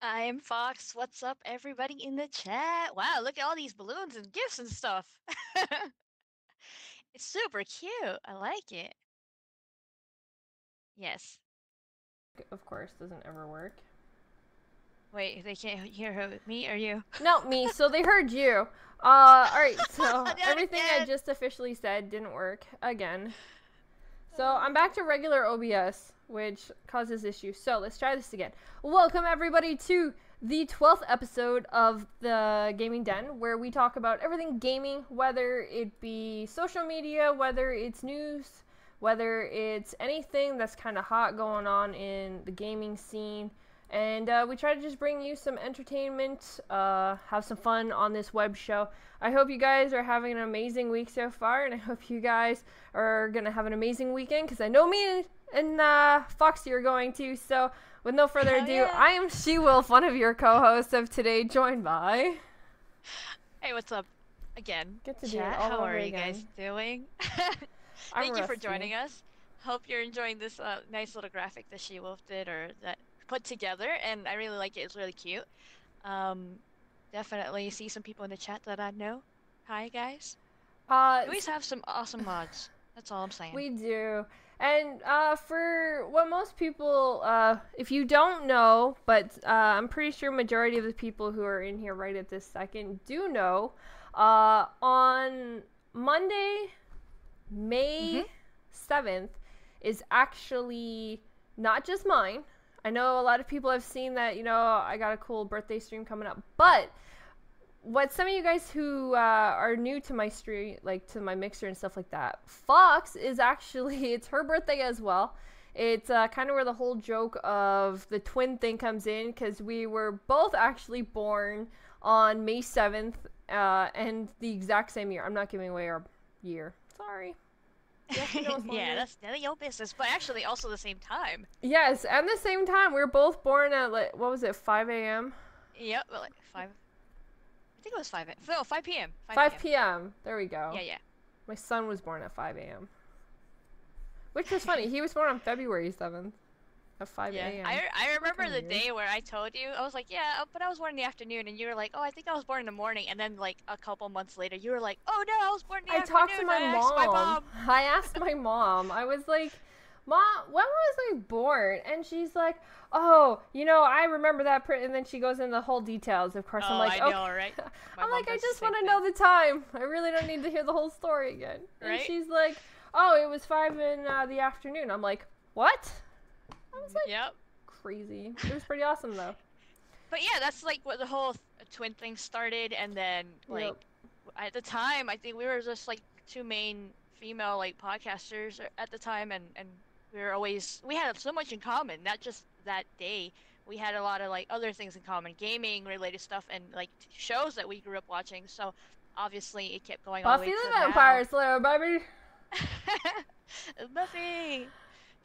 I'm Fox. What's up, everybody in the chat? Wow, look at all these balloons and gifts and stuff. It's super cute. I like it. Yes. Of course, doesn't ever work. Wait, they can't hear me or you? No, me. So they heard you. Alright, so Not everything I again. just officially said didn't work again. So I'm back to regular OBS, which causes issues. So let's try this again. Welcome everybody to the 12th episode of the Gaming Den, where we talk about everything gaming, whether it be social media, whether it's news, whether it's anything that's kind of hot going on in the gaming scene. And we try to just bring you some entertainment, have some fun on this web show. I hope you guys are having an amazing week so far, and I hope you guys are going to have an amazing weekend, because I know me and Foxy are going to. So, with no further ado, Yeah. I am Shewulf, one of your co-hosts of today, joined by... Hey, what's up? Again. Get to do Chat, it all how over are you again. guys doing? I'm Thank you for rusty. joining us. Hope you're enjoying this nice little graphic that Shewulf did or that put together, and I really like it. It's really cute. Definitely see some people in the chat that I know. Hi, guys. You always have some awesome mods. That's all I'm saying. We do. And for what most people, if you don't know, but I'm pretty sure majority of the people who are in here right at this second do know, on Monday, May 7th, is actually not just mine. I know a lot of people have seen that, I got a cool birthday stream coming up, but what some of you guys who are new to my stream, like to my mixer and stuff like that, Fox is actually, it's her birthday as well. It's kind of where the whole joke of the twin thing comes in, because we were both actually born on May 7th and the exact same year. I'm not giving away our year. Sorry. Yeah, that's none of your business, but actually also the same time. Yes, and the same time. We were both born at, like, what was it, 5 a.m.? Yep, well, like 5. I think it was 5. No, 5 p.m. 5 p.m. There we go. Yeah. My son was born at 5 a.m. Which was funny. He was born on February 7th at 5 a.m. I remember the day where I told you, I was like, yeah, but I was born in the afternoon, and you were like, oh, I think I was born in the morning, and then like a couple months later, you were like, oh no, I was born in the I afternoon. talked to my asked my mom. I asked my mom. I was like, Mom, when was I born? And she's like, oh, I remember that. And then she goes into the whole details. Of course, I'm like, I know, right? I'm like, I just want to know the time. I really don't need to hear the whole story again. Right? And she's like, oh, it was 5 in the afternoon. I'm like, what? I was like, yep. Crazy. It was pretty awesome though. But yeah, that's like what the whole twin thing started, and then like at the time, I think we were just like two main female like podcasters at the time, and we had so much in common. Not just that day, we had a lot of like other things in common, gaming related stuff, and like shows that we grew up watching. So obviously, it kept going all the way Buffy to the Vampire Slayer, baby. Buffy.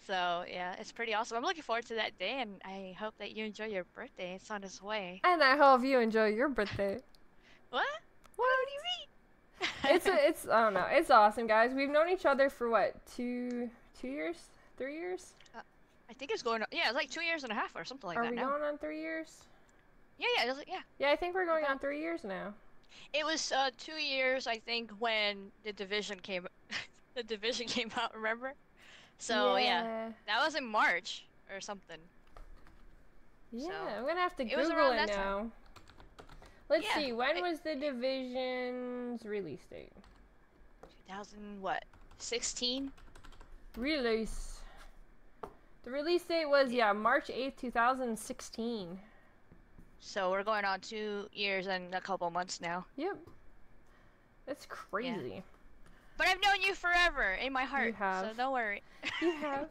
So yeah, it's pretty awesome. I'm looking forward to that day, and I hope that you enjoy your birthday. It's on its way. And I hope you enjoy your birthday. What? What do you mean? It's I don't know. It's awesome, guys. We've known each other for what, 2 years, 3 years? I think it's going. Yeah, it's like 2 years and a half or something like that. Are we now. going on 3 years? Yeah. Yeah, I think we're going on 3 years now. It was 2 years, I think, when the division came. The division came out. Remember? So yeah, that was in March or something. Yeah, so, I'm gonna have to Google it now. Time. Let's see. When was the division's release date? 16? Release. The release date was March 8th, 2016. So we're going on 2 years and a couple months now. Yep. That's crazy. Yeah. But I've known you forever in my heart. You have. So don't worry. You have.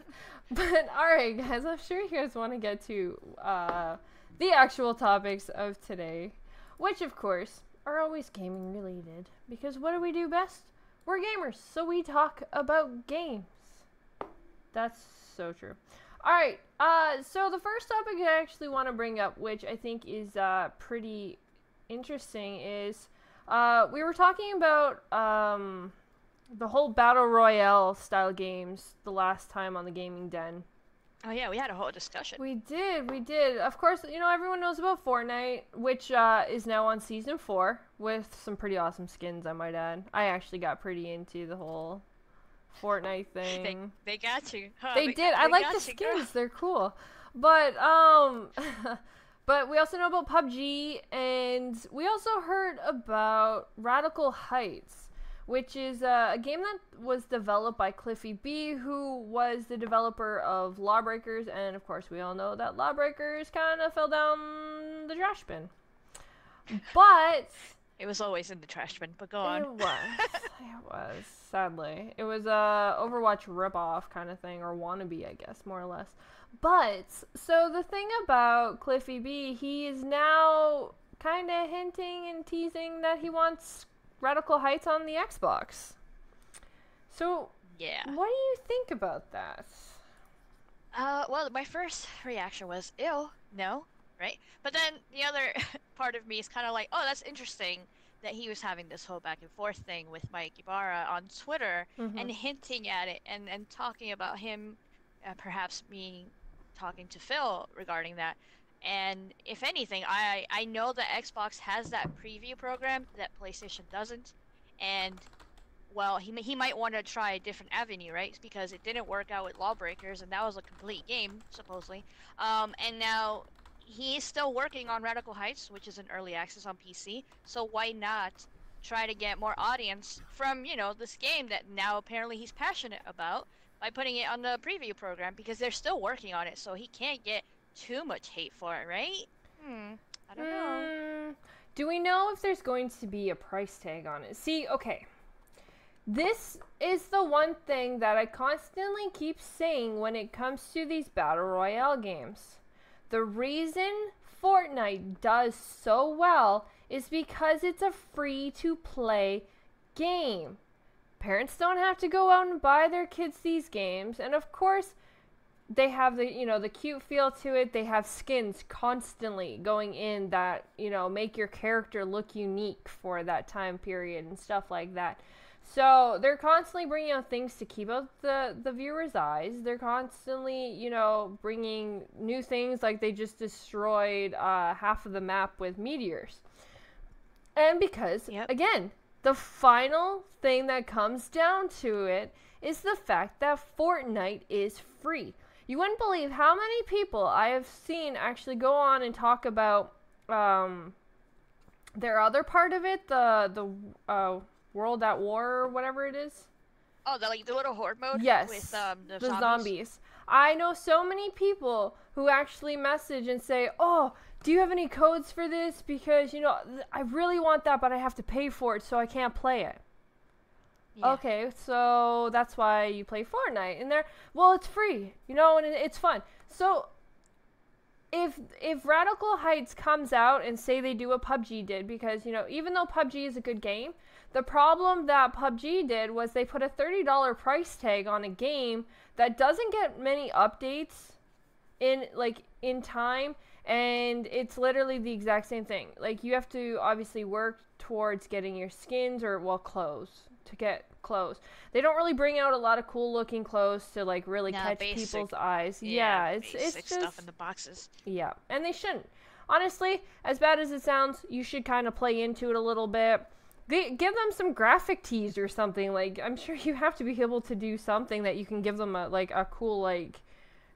But alright, guys, I'm sure you guys want to get to the actual topics of today, which of course are always gaming related, because what do we do best? We're gamers, so we talk about games. That's so true. Alright, so the first topic I actually want to bring up, which I think is pretty interesting, is we were talking about the whole Battle Royale style games the last time on the Gaming Den. Oh yeah, we had a whole discussion. We did. Of course, you know, everyone knows about Fortnite, which is now on season 4 with some pretty awesome skins, I might add. I actually got pretty into the whole Fortnite thing. They got you. Huh, They did. I like the skins. They're cool. But but we also know about PUBG, and we also heard about Radical Heights, which is a game that was developed by Cliffy B, who was the developer of Lawbreakers, and of course we all know that Lawbreakers kind of fell down the trash bin. But it was always in the trash bin, but go on. It was, sadly. It was a Overwatch ripoff kind of thing, or wannabe, I guess, more or less. But, so the thing about Cliffy B, he is now kind of hinting and teasing that he wants Radical Heights on the Xbox. So, yeah. What do you think about that? Well, my first reaction was, ew, no, right? But then the other part of me is kind of like, oh, that's interesting that he was having this whole back and forth thing with Mike Ibarra on Twitter and hinting at it and talking about him, perhaps me talking to Phil regarding that. And if anything, I know that Xbox has that preview program that PlayStation doesn't, and well, he might want to try a different avenue, right? Because it didn't work out with Lawbreakers, and that was a complete game, supposedly. And now he's still working on Radical Heights, which is an early access on PC, so why not try to get more audience from, you know, this game that now apparently he's passionate about by putting it on the preview program, because they're still working on it, so he can't get too much hate for it, right? I don't know. Do we know if there's going to be a price tag on it? See, okay. This is the one thing that I constantly keep saying when it comes to these Battle Royale games. The reason Fortnite does so well is because it's a free-to-play game. Parents don't have to go out and buy their kids these games, and of course, they have the, you know, the cute feel to it. They have skins constantly going in that, you know, make your character look unique for that time period and stuff like that. So they're constantly bringing out things to keep out the viewer's eyes. They're constantly, you know, bringing new things, like they just destroyed half of the map with meteors. And because, again, the final thing that comes down to it is the fact that Fortnite is free. You wouldn't believe how many people I have seen actually go on and talk about their other part of it, the World at War or whatever it is. Oh, the little horde mode? Yes, with the zombies. I know so many people who actually message and say, oh, do you have any codes for this? Because, you know, I really want that, but I have to pay for it, so I can't play it. Yeah. Okay, so that's why you play Fortnite. And well, it's free, you know, and it's fun. So if Radical Heights comes out and say they do what PUBG did, because, you know, even though PUBG is a good game, the problem that PUBG did was they put a $30 price tag on a game that doesn't get many updates in time, and it's literally the exact same thing. Like, you have to obviously work towards getting your skins or, well, clothes. To get clothes. They don't really bring out a lot of cool looking clothes to like really catch people's eyes. Yeah, it's just stuff in the boxes. Yeah, and they shouldn't. Honestly, as bad as it sounds, you should kind of play into it a little bit. Give them some graphic tees or something. Like, I'm sure you have to be able to do something that you can give them a cool like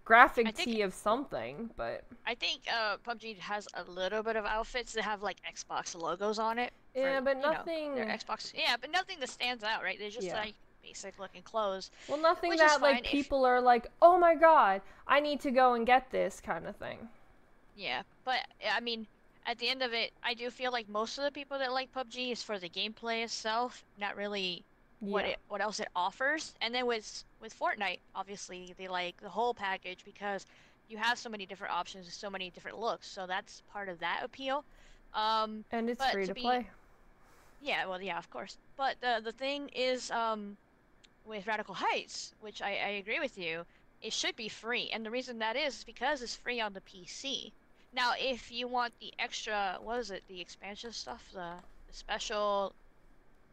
graphic tee of something. But I think PUBG has a little bit of outfits that have like Xbox logos on it. Yeah, but nothing. Their Xbox. Yeah, but nothing that stands out, right? They're just like basic looking clothes. Well, nothing that like people are like, oh my god, I need to go and get this kind of thing. Yeah, but I mean, at the end of it, I do feel like most of the people that like PUBG is for the gameplay itself, not really what else it offers. And then with Fortnite, obviously they like the whole package because you have so many different options and so many different looks. So that's part of that appeal. And it's free to play. Yeah, well, yeah, of course. But the thing is, with Radical Heights, which I agree with you, it should be free. And the reason that is because it's free on the PC. Now, if you want the extra, what is it, the expansion stuff, the special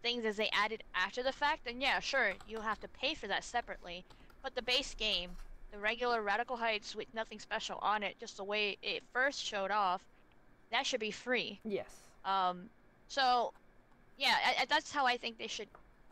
things as they added after the fact, then yeah, sure, you'll have to pay for that separately. But the base game the regular Radical Heights with nothing special on it, just the way it first showed off, that should be free. Yes. So yeah, that's how I think they should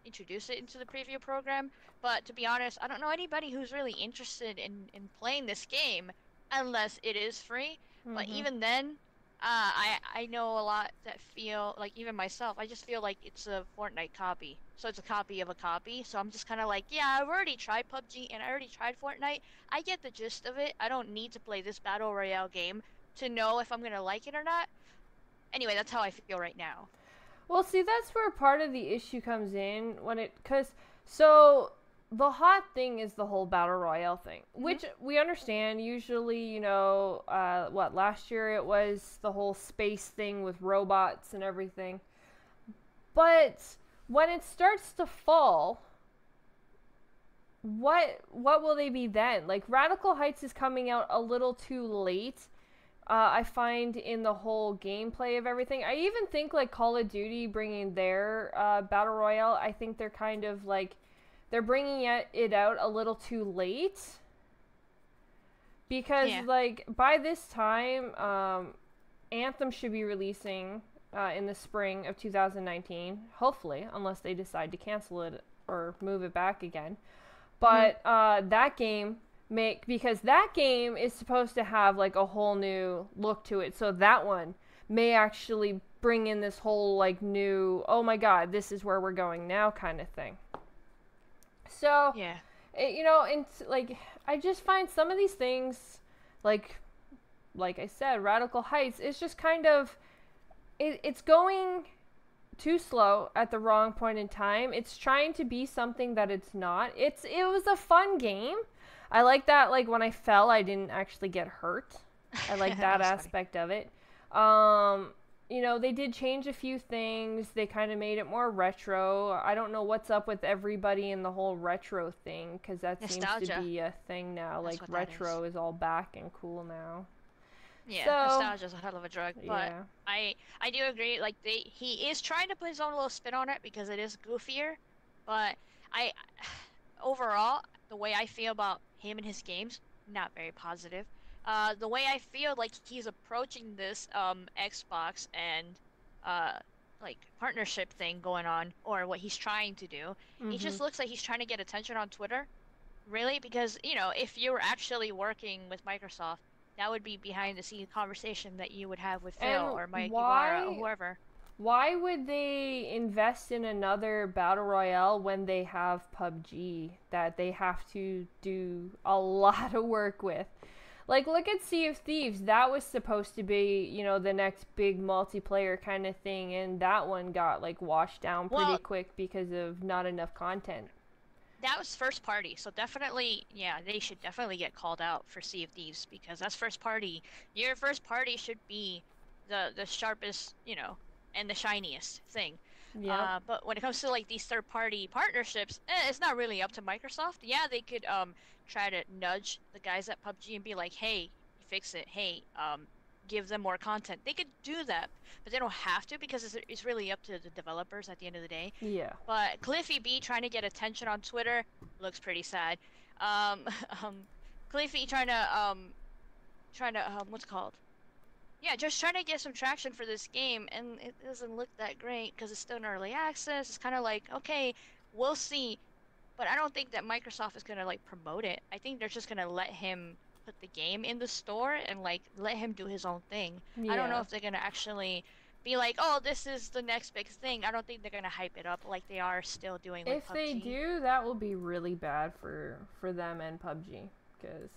introduce it into the preview program. But to be honest, I don't know anybody who's really interested in playing this game unless it is free. But even then, I know a lot that feel like, even myself, I just feel like it's a Fortnite copy. So it's a copy of a copy. So I'm just kind of like, yeah, I've already tried PUBG and I already tried Fortnite. I get the gist of it. I don't need to play this Battle Royale game to know if I'm going to like it or not. Anyway, that's how I feel right now. Well, see, that's where part of the issue comes in so the hot thing is the whole Battle Royale thing, which we understand. Usually, you know, last year it was the whole space thing with robots and everything. But when it starts to fall, what will they be then? Like, Radical Heights is coming out a little too late. I find, in the whole gameplay of everything. I even think, like, Call of Duty bringing their Battle Royale, I think they're kind of, like, they're bringing it out a little too late. Because, like, by this time, Anthem should be releasing in the spring of 2019. Hopefully, unless they decide to cancel it or move it back again. But that game... because that game is supposed to have like a whole new look to it, so that one may actually bring in this whole like new, oh my god, this is where we're going now kind of thing. So yeah, you know, and like I just find some of these things, like I said, Radical Heights, it's just kind of it's going too slow at the wrong point in time. It's trying to be something that it's not. It was a fun game. I like that, like, when I fell, I didn't actually get hurt. I like that aspect of it. You know, they did change a few things. They kind of made it more retro. I don't know what's up with everybody in the whole retro thing, because that nostalgia seems to be a thing now. That's like, retro is all back and cool now. Yeah, so, nostalgia's a hell of a drug. But I do agree, like, he is trying to put his own little spin on it because it is goofier. But overall, the way I feel about him and his games, not very positive. The way I feel like he's approaching this Xbox and like partnership thing going on, or what he's trying to do, he just looks like he's trying to get attention on Twitter. Really? Because, you know, if you were actually working with Microsoft, that would be behind the scenes conversation that you would have with Phil or Mike Ibarra or whoever. Why would they invest in another Battle Royale when they have PUBG that they have to do a lot of work with? Like, look at Sea of Thieves. That was supposed to be, you know, the next big multiplayer kind of thing, and that one got, like, washed down pretty quick because of not enough content. That was first party, so definitely, yeah, they should definitely get called out for Sea of Thieves, because that's first party. Your first party should be the sharpest, you know, and the shiniest thing. Yeah. But when it comes to like these third-party partnerships, it's not really up to Microsoft. Yeah, they could try to nudge the guys at PUBG and be like, hey, fix it. Hey, give them more content. They could do that, but they don't have to, because it's really up to the developers at the end of the day. Yeah. But Cliffy B trying to get attention on Twitter looks pretty sad. Cliffy trying to what's it called? Yeah, just trying to get some traction for this game, and it doesn't look that great because it's still in early access. It's kind of like, okay, we'll see, but I don't think that Microsoft is gonna like promote it. I think they're just gonna let him put the game in the store and like let him do his own thing. Yeah. I don't know if they're gonna actually be like, oh, this is the next big thing. I don't think they're gonna hype it up like they are still doing with PUBG. If they do, that will be really bad for them and PUBG, because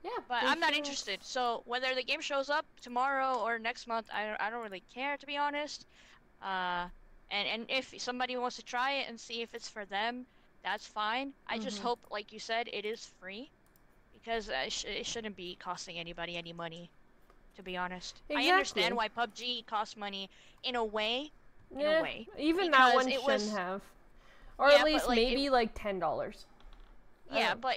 yeah, but I'm not interested. So whether the game shows up tomorrow or next month, I don't really care, to be honest. And if somebody wants to try it and see if it's for them, that's fine. I just hope, like you said, it is free, because it shouldn't be costing anybody any money, to be honest. Exactly. I understand why PUBG costs money in a way. Even that one shouldn't have. Or at least maybe like $10. Yeah, but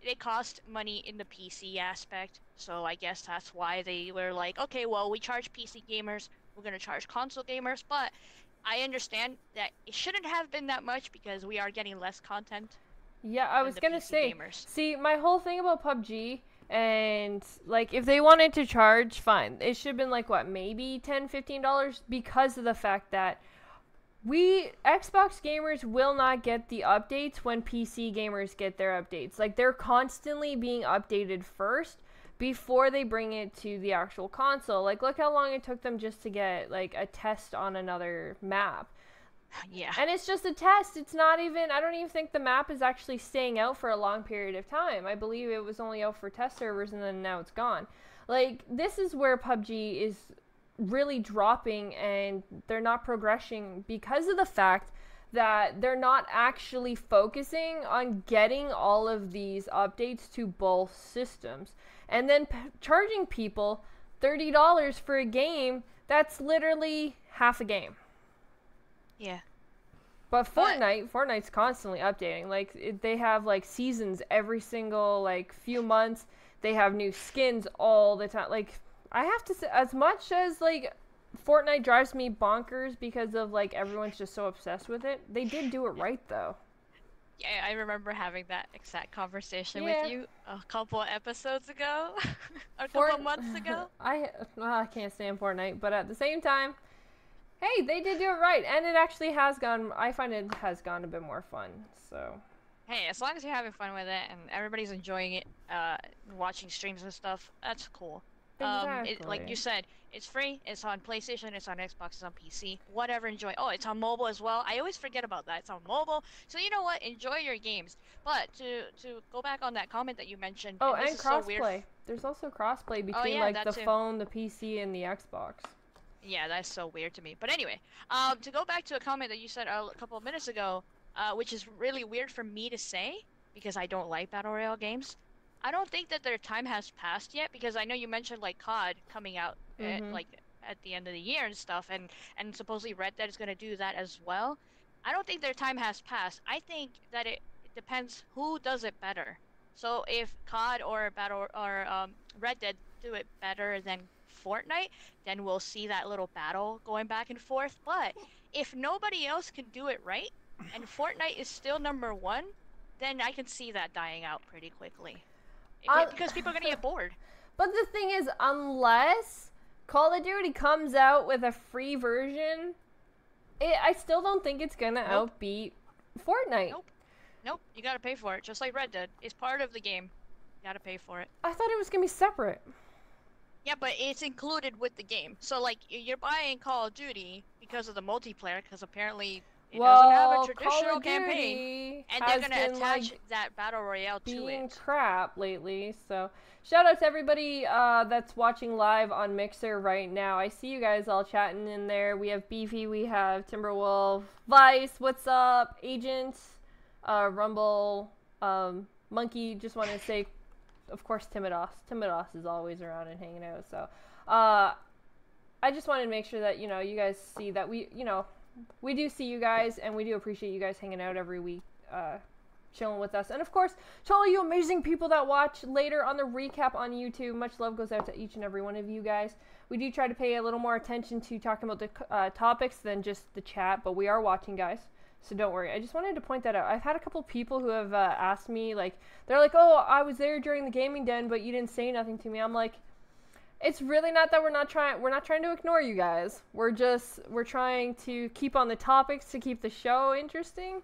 it cost money in the PC aspect, so I guess that's why they were like, okay, well, we charge PC gamers, we're going to charge console gamers, but I understand that it shouldn't have been that much because we are getting less content. Yeah, I than was the gonna PC say, gamers. see, my whole thing about PUBG, and, like, if they wanted to charge, fine. It should have been, like, what, maybe $10, $15, because of the fact that Xbox gamers will not get the updates when PC gamers get their updates. Like, they're constantly being updated first before they bring it to the actual console. Like, look how long it took them just to get, like, a test on another map. Yeah. And it's just a test. It's not even, I don't even think the map is actually staying out for a long period of time. I believe it was only out for test servers and then now it's gone. Like, this is where PUBG is really dropping and they're not progressing because of the fact that they're not actually focusing on getting all of these updates to both systems. And then charging people $30 for a game that's literally half a game. Yeah. But Fortnite's constantly updating. Like, they have, like, seasons every single, like, few months. They have new skins all the time. Like, I have to say, as much as, like, Fortnite drives me bonkers because of, like, everyone's just so obsessed with it, they did do it right, though. Yeah, I remember having that exact conversation with you a couple episodes ago. Or a couple months ago. I can't stand Fortnite, but at the same time, hey, they did do it right, and it actually has gone, I find it has gone a bit more fun, so. Hey, as long as you're having fun with it, and everybody's enjoying it, watching streams and stuff, that's cool. Exactly. Like you said, it's free, it's on PlayStation, it's on Xbox, it's on PC, whatever, enjoy. Oh, it's on mobile as well. I always forget about that. It's on mobile. So you know what? Enjoy your games. But to go back on that comment that you mentioned. Oh, and crossplay. There's also crossplay between like the phone, the PC, and the Xbox. Yeah, that's so weird to me. But anyway, to go back to a comment that you said a couple of minutes ago, which is really weird for me to say because I don't like Battle Royale games. I don't think that their time has passed yet because I know you mentioned like COD coming out like at the end of the year and stuff, and supposedly Red Dead is going to do that as well. I don't think their time has passed. I think that it depends who does it better. So if COD or Red Dead do it better than Fortnite, then we'll see that little battle going back and forth. But if nobody else can do it right, and Fortnite is still #1, then I can see that dying out pretty quickly. Because people are going to get bored. But the thing is, unless Call of Duty comes out with a free version, I still don't think it's going to outbeat Fortnite. Nope. You got to pay for it, just like Red Dead. It's part of the game. You got to pay for it. I thought it was going to be separate. Yeah, but it's included with the game. So, like, you're buying Call of Duty because of the multiplayer, because apparently it doesn't have a traditional campaign. And they're going to attach that Battle Royale to it. Being crap lately, so shout out to everybody that's watching live on Mixer right now. I see you guys all chatting in there. We have Beefy, we have Timberwolf, Vice, what's up, Agent, Rumble, Monkey, just want to say, of course, Timidos. Timidos is always around and hanging out, so I just wanted to make sure that, you know, you guys see that we do see you guys, and we do appreciate you guys hanging out every week, chilling with us. And of course, to all you amazing people that watch later on the recap on YouTube, much love goes out to each and every one of you guys. We do try to pay a little more attention to talking about the topics than just the chat, but we are watching, guys. So don't worry. I just wanted to point that out. I've had a couple people who have asked me, like, they're like, oh, I was there during the gaming den, but you didn't say nothing to me. I'm like, it's really not that we're not trying to ignore you guys. We're trying to keep on the topics to keep the show interesting.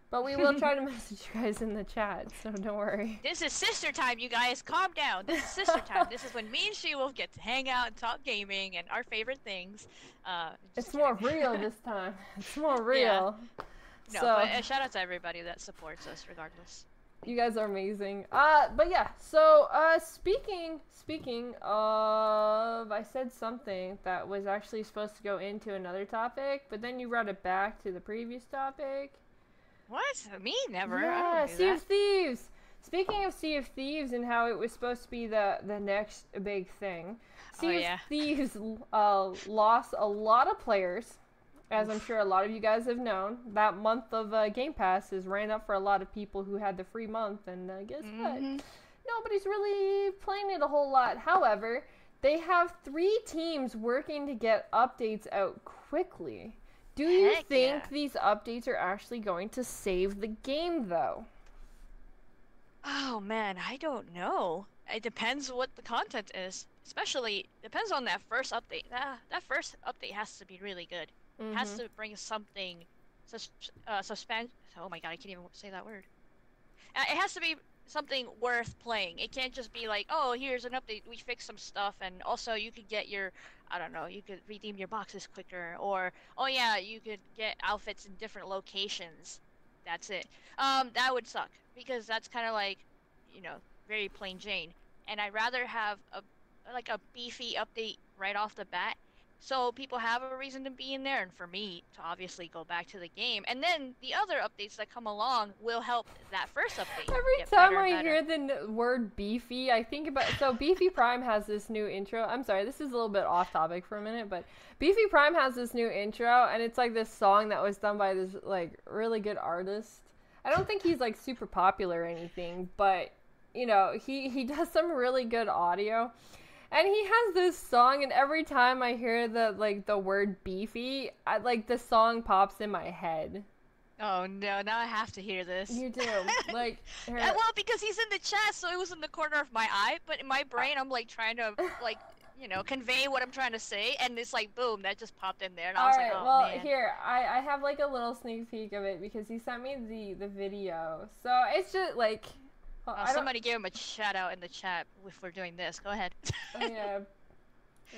But we will try to message you guys in the chat, so don't worry. This is sister time, you guys. Calm down. This is sister time. This is when me and Shewulf get to hang out and talk gaming and our favorite things. It's more real this time. It's more real. Yeah. No, but shout out to everybody that supports us regardless. You guys are amazing. But yeah, so speaking of, I said something that was actually supposed to go into another topic, but then you brought it back to the previous topic. What? Me? Never. Yeah, Sea of Thieves. Speaking of Sea of Thieves and how it was supposed to be the next big thing, Sea of Thieves lost a lot of players. As I'm sure a lot of you guys have known, that month of Game Pass is ran up for a lot of people who had the free month, and guess what? Nobody's really playing it a whole lot. However, they have 3 teams working to get updates out quickly. Do you think these updates are actually going to save the game, though? Oh man, I don't know. It depends what the content is. Especially depends on that first update. That first update has to be really good. Has Mhm. to bring something sus suspense. Oh my god, I can't even say that word. It has to be something worth playing. It can't just be like, oh, here's an update. We fixed some stuff, and also you could get your, I don't know, you could redeem your boxes quicker, or oh yeah, you could get outfits in different locations. That's it. That would suck because that's kind of like, you know, very plain Jane. And I'd rather have a beefy update right off the bat so people have a reason to be in there, and for me to obviously go back to the game. And then the other updates that come along will help that first update Every get time better and I better. hear the word beefy, I think about so Beefy Prime has this new intro. I'm sorry, this is a little bit off topic for a minute, but Beefy Prime has this new intro, and it's like this song that was done by this like really good artist. I don't think he's like super popular or anything, but you know, he does some really good audio. And he has this song, and every time I hear the word beefy, like the song pops in my head. Oh no, now I have to hear this. You do, like Well, because he's in the chat, so it was in the corner of my eye, but in my brain I'm like trying to like, you know, convey what I'm trying to say, and it's like boom, that just popped in there, and I was like, oh well, man. here I have like a little sneak peek of it because he sent me the video, so it's just like. Oh, somebody gave him a shout out in the chat if we're doing this. Go ahead. Oh yeah.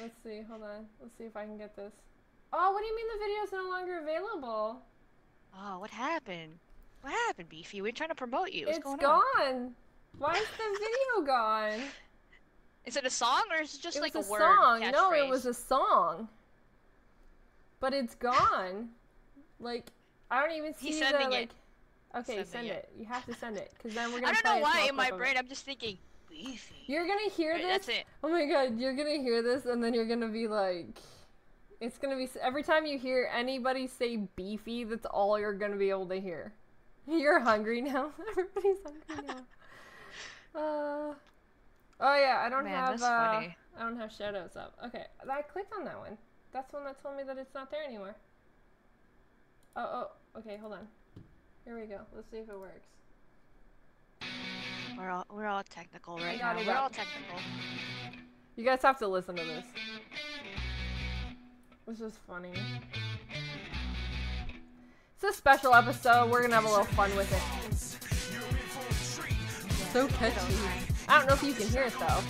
Let's see. Hold on. Let's see if I can get this. Oh, what do you mean the video's no longer available? Oh, what happened? What happened, Beefy? We're trying to promote you. What's going gone. on? Why is the video gone? Is it a song or is it just like a word? Song. No, catchphrase? it was a song. But it's gone. Like I don't even see He's sending the it. like. Okay, send it. You have to send it, because then we're gonna. I don't know why in my brain I'm just thinking Beefy. You're gonna hear this. That's it. Oh my god, you're gonna hear this, and then you're gonna be like, it's gonna be every time you hear anybody say beefy, that's all you're gonna be able to hear. You're hungry now. Everybody's hungry now. Oh yeah, I don't have. I don't have shoutouts up. Okay, I clicked on that one. That's one that told me that it's not there anymore. Oh, okay, hold on. Here we go. Let's see if it works. We're all technical right now. We're all technical. You guys have to listen to this. This is funny. It's a special episode. We're gonna have a little fun with it. So catchy. I don't know if you can hear it though.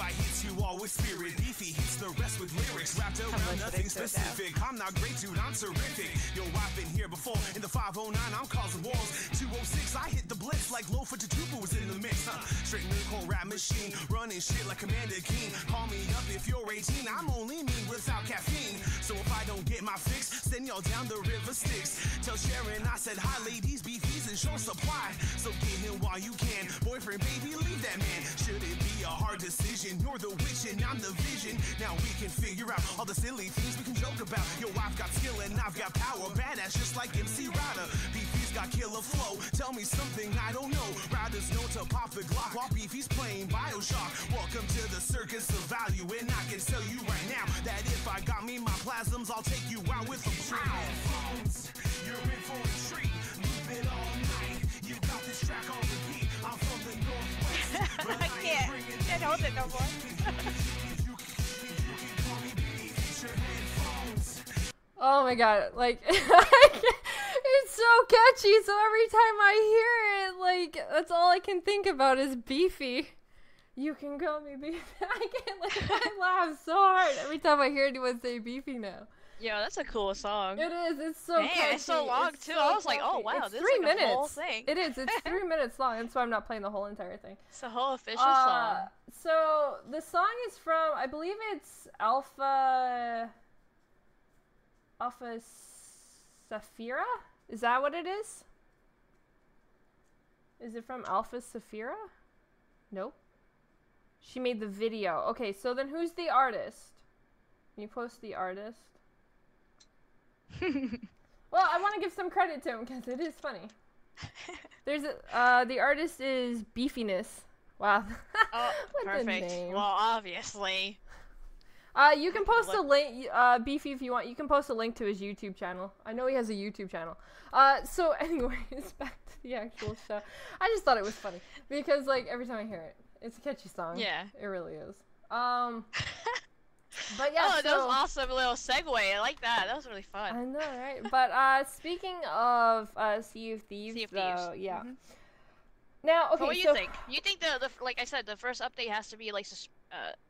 Hits you all with spirit, beefy hits the rest with lyrics wrapped around nothing specific. I'm not great, dude, I'm terrific. Yo, I've been here before. In the 509, I'm causing walls. 206, I hit the blitz like Low for Tatuba was in the mix. Straight lyrical rap machine, running shit like Commander King. Call me up if you're 18. I'm only me without caffeine. So if I don't get my fix, send y'all down the river Styx. Tell Sharon I said hi, ladies, beefies in short supply. So get him while you can. Boyfriend, baby, leave that man. Should it be a hard decision? You're the witch and I'm the vision. Now we can figure out all the silly things we can joke about. Yo, I've got skill and I've got power. Badass just like MC Ryder. Beefy's got killer flow. Tell me something I don't know. Ryder's known to pop the Glock while Beefy's playing Bioshock. Welcome to the circus of value, and I can tell you right now that if I got me my plasms, I'll take you out with a phones. You're in for a treat. Loop it all night. You got this track on repeat. I'm from the Northwest. I can't hold it no more. Oh my god, like, it's so catchy, so every time I hear it, like, that's all I can think about is beefy. You can call me beefy. I can't, like, I laugh so hard every time I hear anyone say beefy now. Yeah, that's a cool song. It is, it's so catchy. It's so long too. I was like, oh wow, it's this 3 is like minutes. a whole thing. It is, it's 3 minutes long, and so I'm not playing the whole entire thing. It's a whole official song. So, the song is from, I believe it's Alpha Saphira? Is that what it is? Is it from Alpha Saphira? Nope. She made the video. Okay, so then who's the artist? Can you post the artist? Well, I want to give some credit to him because it is funny. There's the artist is Beefiness. Wow. Oh, what perfect. the name? Well, obviously. You can post a link, Beefy, if you want. You can post a link to his YouTube channel. I know he has a YouTube channel. So anyways, back to the actual show. I just thought it was funny because, like, every time I hear it, it's a catchy song. Yeah. It really is. But yeah, oh, that was awesome little segue. I like that. That was really fun. I know, right? But speaking of Sea of Thieves, though, yeah. Mm-hmm. Now, okay, so what do you think? You think the like I said, the first update has to be like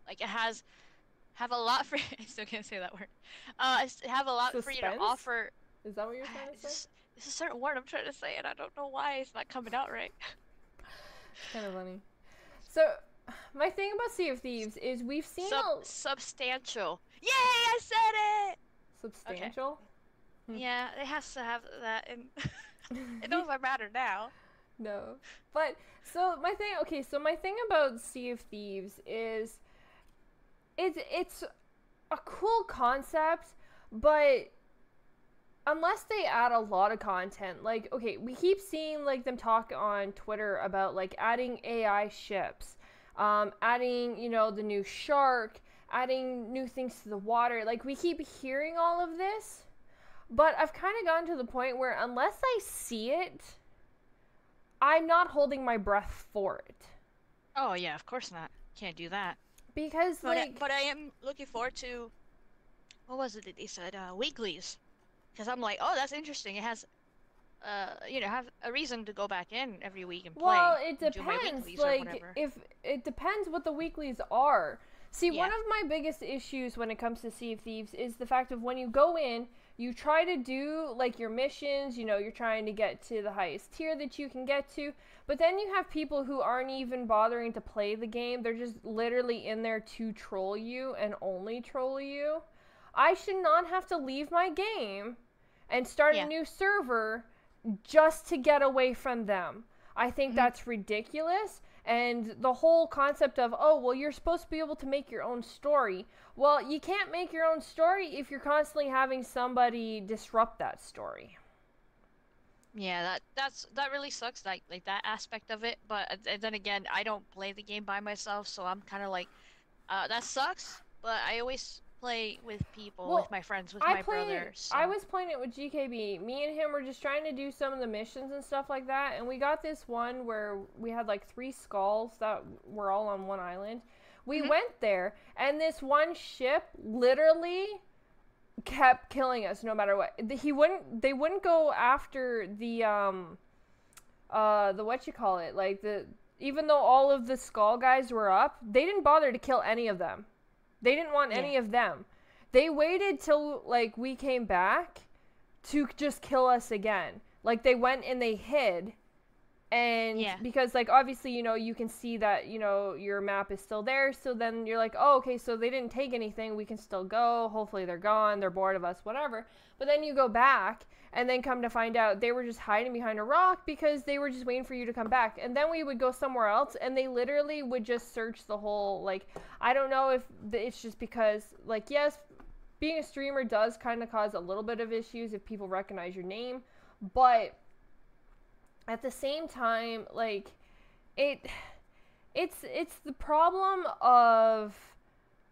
it have a lot for I still can't say that word. Have a lot for you to offer. Is that what you're trying to say? It's a certain word I'm trying to say, and I don't know why it's not coming out right. It's kind of funny. So, my thing about Sea of Thieves is we've seen substantial. Yay! I said it. Substantial. Okay. Yeah, it has to have that, and it doesn't matter now. No, but so my thing about Sea of Thieves is it's a cool concept, but unless they add a lot of content, like, okay, we keep seeing like them talk on Twitter about like adding AI ships, adding, you know, the new shark, adding new things to the water. Like, we keep hearing all of this, but I've kind of gotten to the point where unless I see it, I'm not holding my breath for it. Oh yeah, of course not. Can't do that. Because but I am looking forward to, what was it that they said? Weeklies. Because I'm like, oh, that's interesting. It has, you know, have a reason to go back in every week and play. Well, it depends. Like, if it depends what the weeklies are. See, one of my biggest issues when it comes to Sea of Thieves is the fact of when you go in, you try to do, like, your missions, you know, you're trying to get to the highest tier that you can get to, but then you have people who aren't even bothering to play the game. They're just literally in there to troll you and only troll you. I should not have to leave my game and start a new server just to get away from them. I think that's ridiculous. And the whole concept of, oh, well, you're supposed to be able to make your own story. Well, you can't make your own story if you're constantly having somebody disrupt that story. Yeah, that really sucks, like that aspect of it. But then again, I don't play the game by myself, so I'm kind of like, that sucks. But I always play with people, with my friends, with my brother. So. I was playing it with GKB. Me and him were just trying to do some of the missions and stuff like that, and we got this one where we had like 3 skulls that were all on one island. We went there, and this one ship literally kept killing us no matter what. They wouldn't go after the even though all of the skull guys were up, they didn't bother to kill any of them. They didn't want any of them. They waited till, like, we came back to just kill us again. Like, they went and they hid. And because, like, obviously, you know, you can see that, you know, your map is still there. So then you're like, oh, okay, so they didn't take anything. We can still go. Hopefully they're gone. They're bored of us, whatever. But then you go back and then come to find out they were just hiding behind a rock because they were just waiting for you to come back. And then we would go somewhere else and they literally would just search the whole, like, I don't know if it's just because, like, yes, being a streamer does kind of cause a little bit of issues if people recognize your name. But at the same time, like, it's the problem of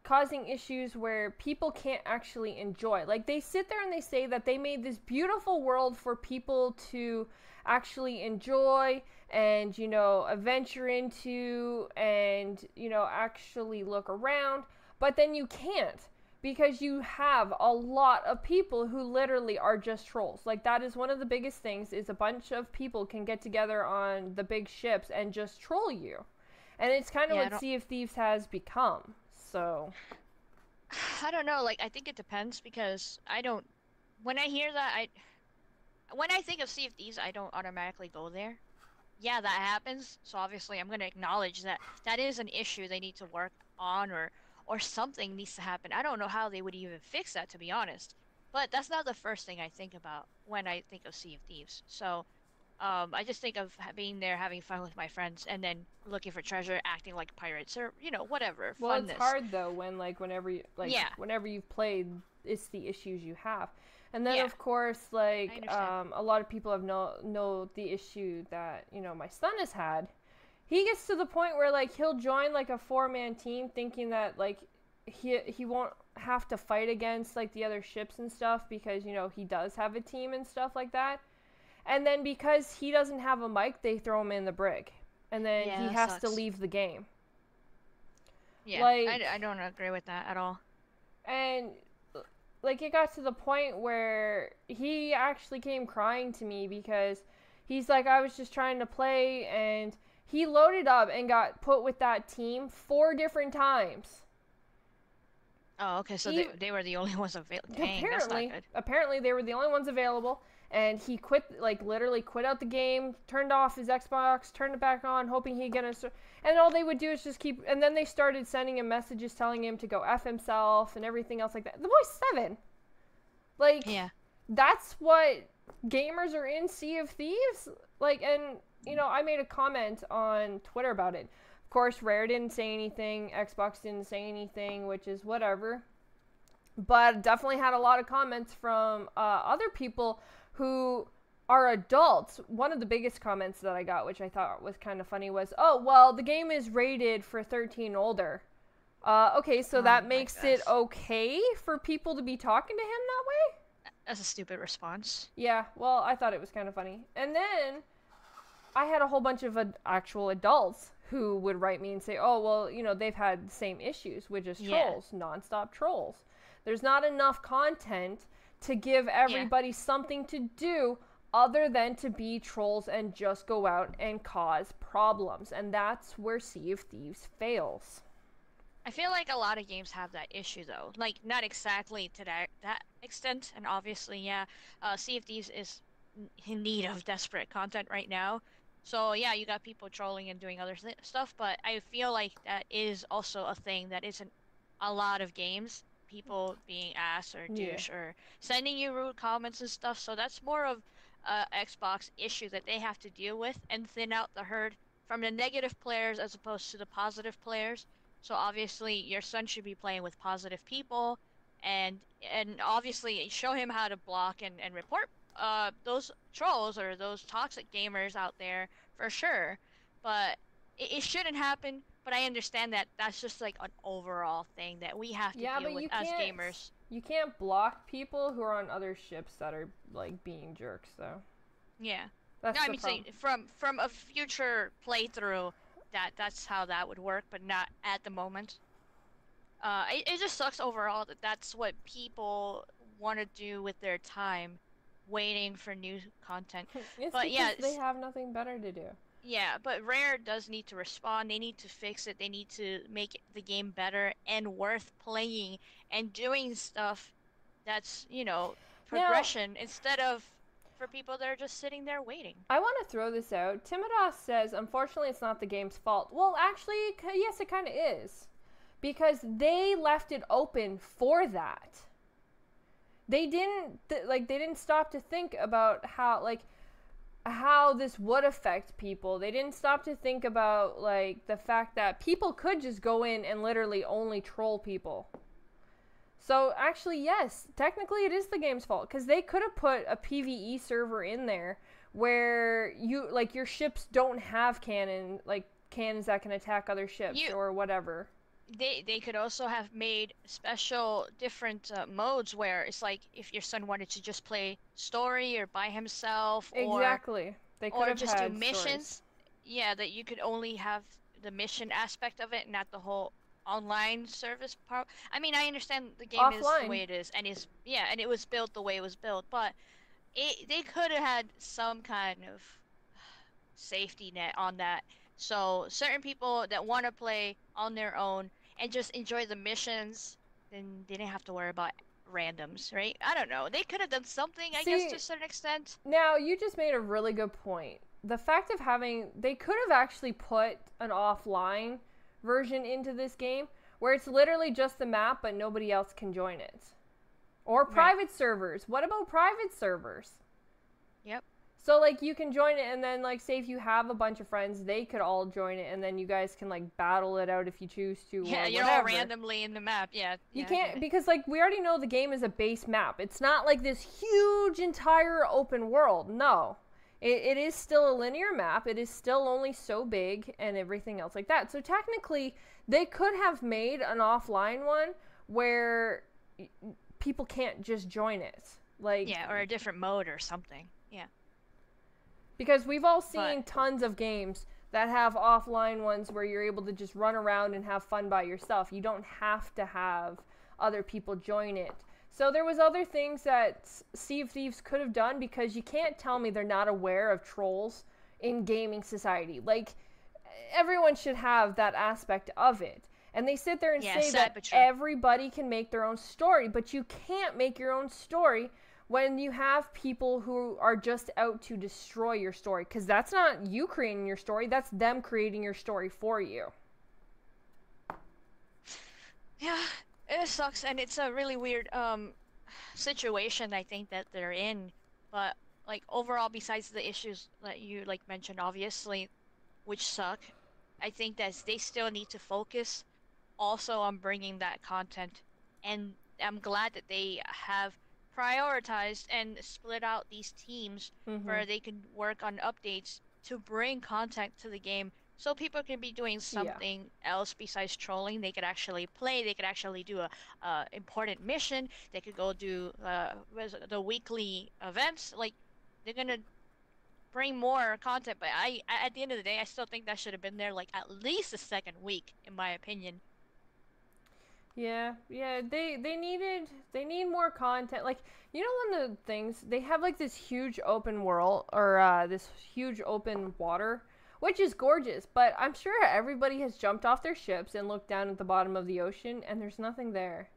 causing issues where people can't actually enjoy. Like, they sit there and they say that they made this beautiful world for people to actually enjoy and, you know, adventure into and, you know, actually look around, but then you can't. Because you have a lot of people who literally are just trolls. Like, that is one of the biggest things, is a bunch of people can get together on the big ships and just troll you. And it's kind of what Sea of Thieves has become. So, I don't know. Like, I think it depends because when I hear that, when I think of Sea of Thieves, I don't automatically go there. Yeah, that happens. So obviously I'm going to acknowledge that that is an issue they need to work on or something needs to happen. I don't know how they would even fix that, to be honest. But that's not the first thing I think about when I think of Sea of Thieves. So, I just think of being there, having fun with my friends, and then looking for treasure, acting like pirates, or, you know, whatever. Well, funness. It's hard, though, when, like, whenever you've played, it's the issues you have. And then, of course, like, a lot of people know the issue that, you know, my son has had. He gets to the point where, like, he'll join, like, a 4-man team thinking that, like, he won't have to fight against like the other ships and stuff because, you know, he does have a team and stuff like that. And then because he doesn't have a mic, they throw him in the brig. And then he has to leave the game. Yeah, like, I don't agree with that at all. And like it got to the point where he actually came crying to me because he's like, I was just trying to play, and he loaded up and got put with that team 4 different times. Oh, okay, so they were the only ones available. Dang, that's not good. Apparently, they were the only ones available, and he quit, like, literally quit out the game, turned off his Xbox, turned it back on, hoping he'd get a... And all they would do is just keep... And then they started sending him messages telling him to go F himself and everything else like that. The boy's 7. Like, yeah. That's what gamers are in Sea of Thieves? Like, and, you know, I made a comment on Twitter about it. Of course, Rare didn't say anything, Xbox didn't say anything, which is whatever. But definitely had a lot of comments from other people who are adults. One of the biggest comments that I got, which I thought was kind of funny, was, oh, well, the game is rated for 13 older. Okay, so that makes it okay for people to be talking to him that way? That's a stupid response. Yeah, well, I thought it was kind of funny. And then I had a whole bunch of actual adults who would write me and say, oh, well, you know, they've had the same issues, which is trolls, nonstop trolls. There's not enough content to give everybody something to do other than to be trolls and just go out and cause problems. And that's where Sea of Thieves fails. I feel like a lot of games have that issue, though. Like, not exactly to that extent, and obviously, Sea of Thieves is in need of desperate content right now. So, yeah, you got people trolling and doing other stuff, but I feel like that is also a thing that isn't a lot of games. People being ass or douche or sending you rude comments and stuff. So that's more of Xbox issue that they have to deal with and thin out the herd from the negative players as opposed to the positive players. So obviously your son should be playing with positive people, and obviously show him how to block and report those trolls or those toxic gamers out there for sure. But it shouldn't happen. But I understand that that's just like an overall thing that we have to deal with as gamers. You can't block people who are on other ships that are like being jerks, though. Yeah. That's no, I mean, say, from a future playthrough, that's how that would work, but not at the moment. It just sucks overall that that's what people want to do with their time, waiting for new content. It's but because they have nothing better to do. Yeah, but Rare does need to respond. They need to fix it. They need to make the game better and worth playing and doing stuff that's, you know, progression instead of for people that are just sitting there waiting. I want to throw this out. Timidos says, unfortunately, it's not the game's fault. Well, actually, yes, it kind of is. Because they left it open for that. They didn't, they didn't stop to think about how this would affect people. They didn't stop to think about, like, the fact that people could just go in and literally only troll people. So, actually, yes, technically it is the game's fault, because they could have put a PvE server in there where you, like, your ships don't have cannons that can attack other ships or whatever. They could also have made special different modes where it's like if your son wanted to just play story or by himself exactly. They could have just had do missions. Stories. Yeah, that you could only have the mission aspect of it, not the whole online service part. I mean, I understand the game is the way it is, and and it was built the way it was built, but they could have had some kind of safety net on that. So certain people that want to play on their own and just enjoy the missions, then they didn't have to worry about randoms, right? I don't know. They could have done something, I guess, to a certain extent. Now, you just made a really good point. The fact of they could have actually put an offline version into this game where it's literally just the map, but nobody else can join it. Or private servers. What about private servers? Yep. So, like, you can join it, and then, like, say if you have a bunch of friends, they could all join it, and then you guys can, like, battle it out if you choose to, yeah, or you're whatever. all randomly in the map, You can't, because, like, we already know the game is a base map. It's not, like, this huge, entire open world. No. It is still a linear map. It is still only so big, and everything else like that. So, technically, they could have made an offline one where people can't just join it. Like, yeah, or a different mode or something. Yeah. Because we've all seen tons of games that have offline ones where you're able to just run around and have fun by yourself. You don't have to have other people join it. So there was other things that Sea of Thieves could have done, because you can't tell me they're not aware of trolls in gaming society. Like, everyone should have that aspect of it. And they sit there and say that everybody can make their own story, but you can't make your own story when you have people who are just out to destroy your story, because that's not you creating your story, that's them creating your story for you. Yeah, it sucks, and it's a really weird situation, I think, that they're in. But like, overall, besides the issues that you like mentioned, obviously, which suck, I think that they still need to focus also on bringing that content, and I'm glad that they have prioritized and split out these teams where they can work on updates to bring content to the game, so people can be doing something else besides trolling. They could actually play, they could actually do a important mission, they could go do the weekly events. Like, they're gonna bring more content, but at the end of the day, I still think that should have been there like at least the second week, in my opinion. Yeah, they need more content. Like, you know, one of the things, they have like this huge open world, or this huge open water, which is gorgeous, but I'm sure everybody has jumped off their ships and looked down at the bottom of the ocean, and there's nothing there.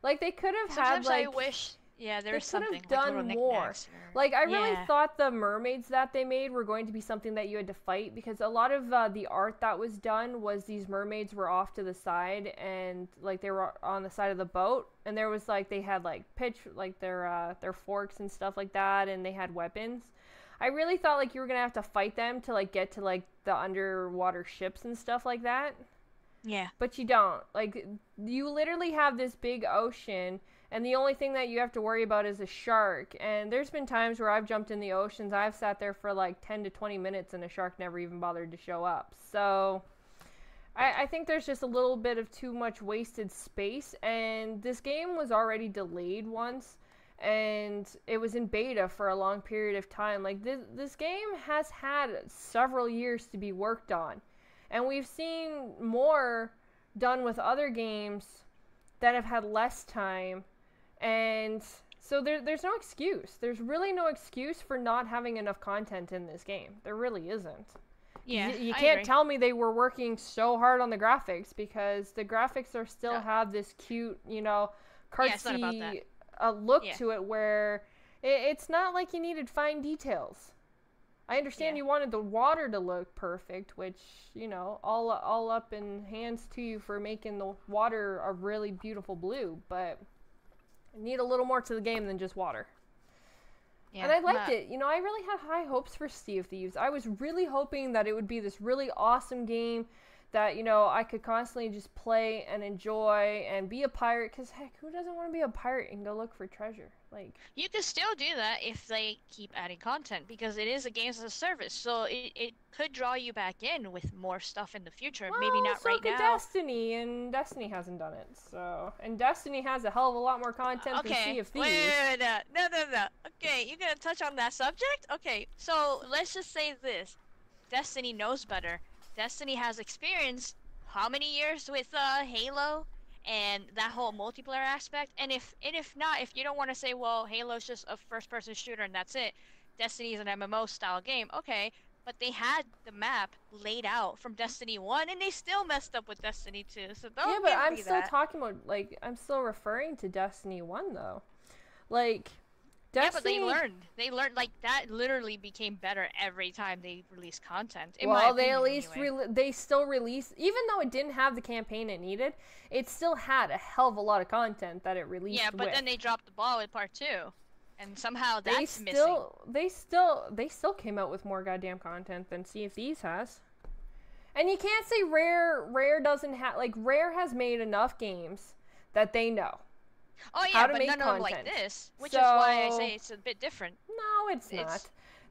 Like, they could have had, like, I wish, yeah, there was something, they could have done more. Like, I really thought the mermaids that they made were going to be something that you had to fight, because a lot of the art that was done was these mermaids were off to the side, and like they were on the side of the boat, and there was like, they had like like their forks and stuff like that, and they had weapons. I really thought like you were gonna have to fight them to like get to like the underwater ships and stuff like that. Yeah. But you don't. Like, you literally have this big ocean, and the only thing that you have to worry about is a shark. And there's been times where I've jumped in the oceans, I've sat there for like 10 to 20 minutes, and a shark never even bothered to show up. So I think there's just a little bit of too much wasted space. And this game was already delayed once, and it was in beta for a long period of time. Like, this game has had several years to be worked on. And we've seen more done with other games that have had less time. And so there's no excuse. There's really no excuse for not having enough content in this game. There really isn't. Yeah, you can't tell me they were working so hard on the graphics, because the graphics are still have this cute, you know, cartoony look to it, where it's not like you needed fine details. I understand you wanted the water to look perfect, which, you know, all up in hands to you for making the water a really beautiful blue, but I need a little more to the game than just water. Yeah, and I liked it. You know, I really had high hopes for Sea of Thieves. I was really hoping that it would be this really awesome game that, you know, I could constantly just play and enjoy and be a pirate, because heck, who doesn't want to be a pirate and go look for treasure? Like, you can still do that if they keep adding content, because it is a games as a service, so it could draw you back in with more stuff in the future. Well, maybe not so right could now. Destiny, and Destiny hasn't done it. So, and Destiny has a hell of a lot more content than Sea of Thieves. Wait, no. Okay, you're gonna touch on that subject? Okay, so let's just say this: Destiny knows better. Destiny has experienced how many years with Halo and that whole multiplayer aspect, and if you don't want to say, well, Halo's just a first-person shooter and that's it, Destiny is an MMO style game, okay, but they had the map laid out from Destiny 1, and they still messed up with Destiny 2, so don't Yeah, but I'm still talking about, like, I'm still referring to Destiny 1, though. Like, Destiny... Yeah, but they learned, like, that literally became better every time they released content. Well, they at least, they still released, even though it didn't have the campaign it needed, it still had a hell of a lot of content that it released. Yeah, but then they dropped the ball with part 2, and somehow that's missing. They still came out with more goddamn content than Sea of Thieves has. And you can't say Rare doesn't have, like, Rare has made enough games that they know. Oh yeah, but none of them like this, which is why I say it's a bit different. No, it's not.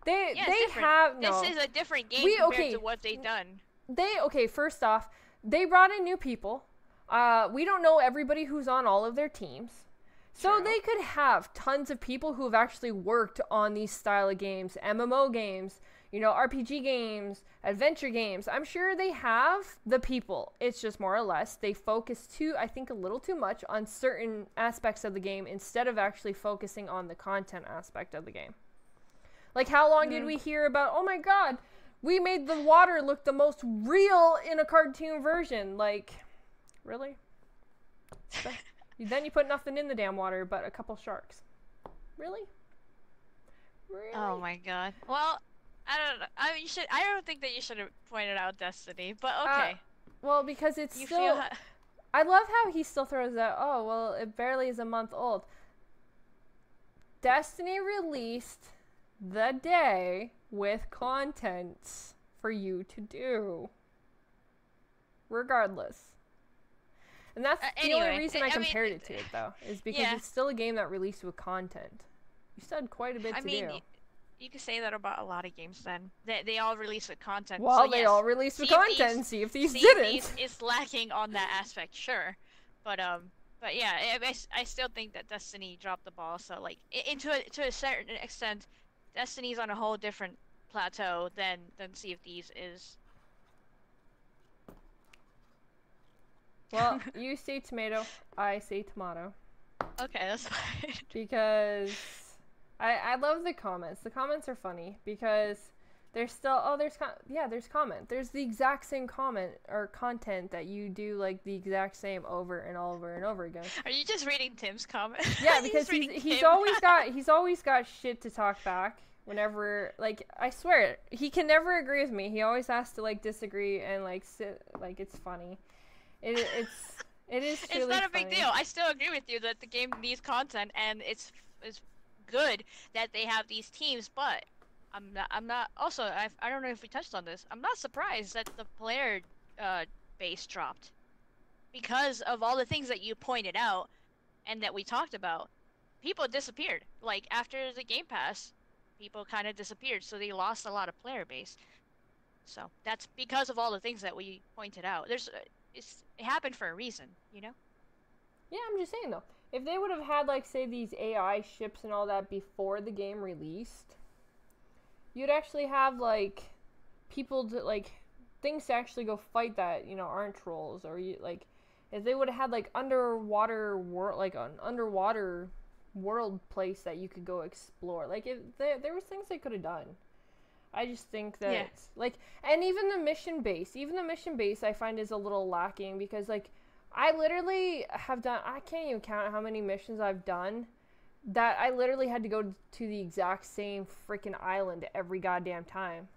They have no. This is a different game compared to what they've done. First off, they brought in new people. We don't know everybody who's on all of their teams. So True. they could have tons of people who have actually worked on these style of games, MMO games, you know, RPG games, adventure games. I'm sure they have the people. It's just more or less they focus I think a little too much on certain aspects of the game instead of actually focusing on the content aspect of the game. Like, how long did we hear about, oh my god, we made the water look the most real in a cartoon version? Like, really? Then you put nothing in the damn water but a couple sharks. Really? Really? Oh my god. Well, I don't know. I don't think that you should have pointed out Destiny, but okay. Well, because it's You still... feel I love how he still throws out, oh, well, it barely is a month old. Destiny released the day with content for you to do. Regardless. And that's the only reason I compared it to it, though, is because it's still a game that released with content. You still had quite a bit to do. You could say that about a lot of games then. They all release with content. Well, so they yes, all released with content, Sea of Thieves Sea didn't. of Thieves is lacking on that aspect, sure. But yeah, I still think that Destiny dropped the ball, so like, to a certain extent, Destiny's on a whole different plateau than Sea of Thieves is. Well, you say tomato, I say tomato. Okay, that's fine. Because I love the comments. The comments are funny because there's still there's comment. There's the exact same comment or content that you do like the exact same over and over and over again. Are you just reading Tim's comment? Yeah, because he's always got shit to talk back. Whenever, like, I swear he can never agree with me. He always has to like disagree and like sit like it's funny. It is truly It's not a big deal. I still agree with you that the game needs content, and it's good that they have these teams. But I'm not. Also, I don't know if we touched on this. I'm not surprised that the player base dropped because of all the things that you pointed out and that we talked about. People disappeared. Like after the Game Pass, people kind of disappeared, so they lost a lot of player base. So that's because of all the things that we pointed out. It happened for a reason, you know? Yeah, I'm just saying though. If they would have had like say these AI ships and all that before the game released, you'd actually have like people to like things to actually go fight that, you know, aren't trolls, or you like if they would have had like underwater world, like an underwater world place that you could go explore. Like if there was things they could have done. I just think that like, and even the mission base I find is a little lacking because like I literally have done, I can't even count how many missions I've done that I literally had to go to the exact same freaking island every goddamn time.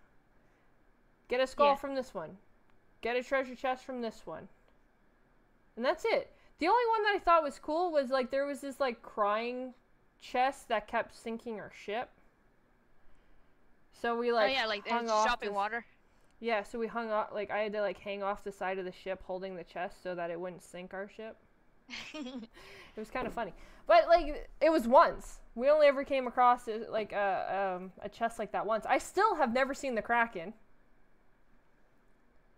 Get a skull from this one. Get a treasure chest from this one. And that's it. The only one that I thought was cool was like there was this like crying chest that kept sinking our ship. So we like hung off dropping water. Yeah, so we hung off, like I had to like hang off the side of the ship holding the chest so that it wouldn't sink our ship. It was kind of funny. But like it was once. We only ever came across like a chest like that once. I still have never seen the Kraken.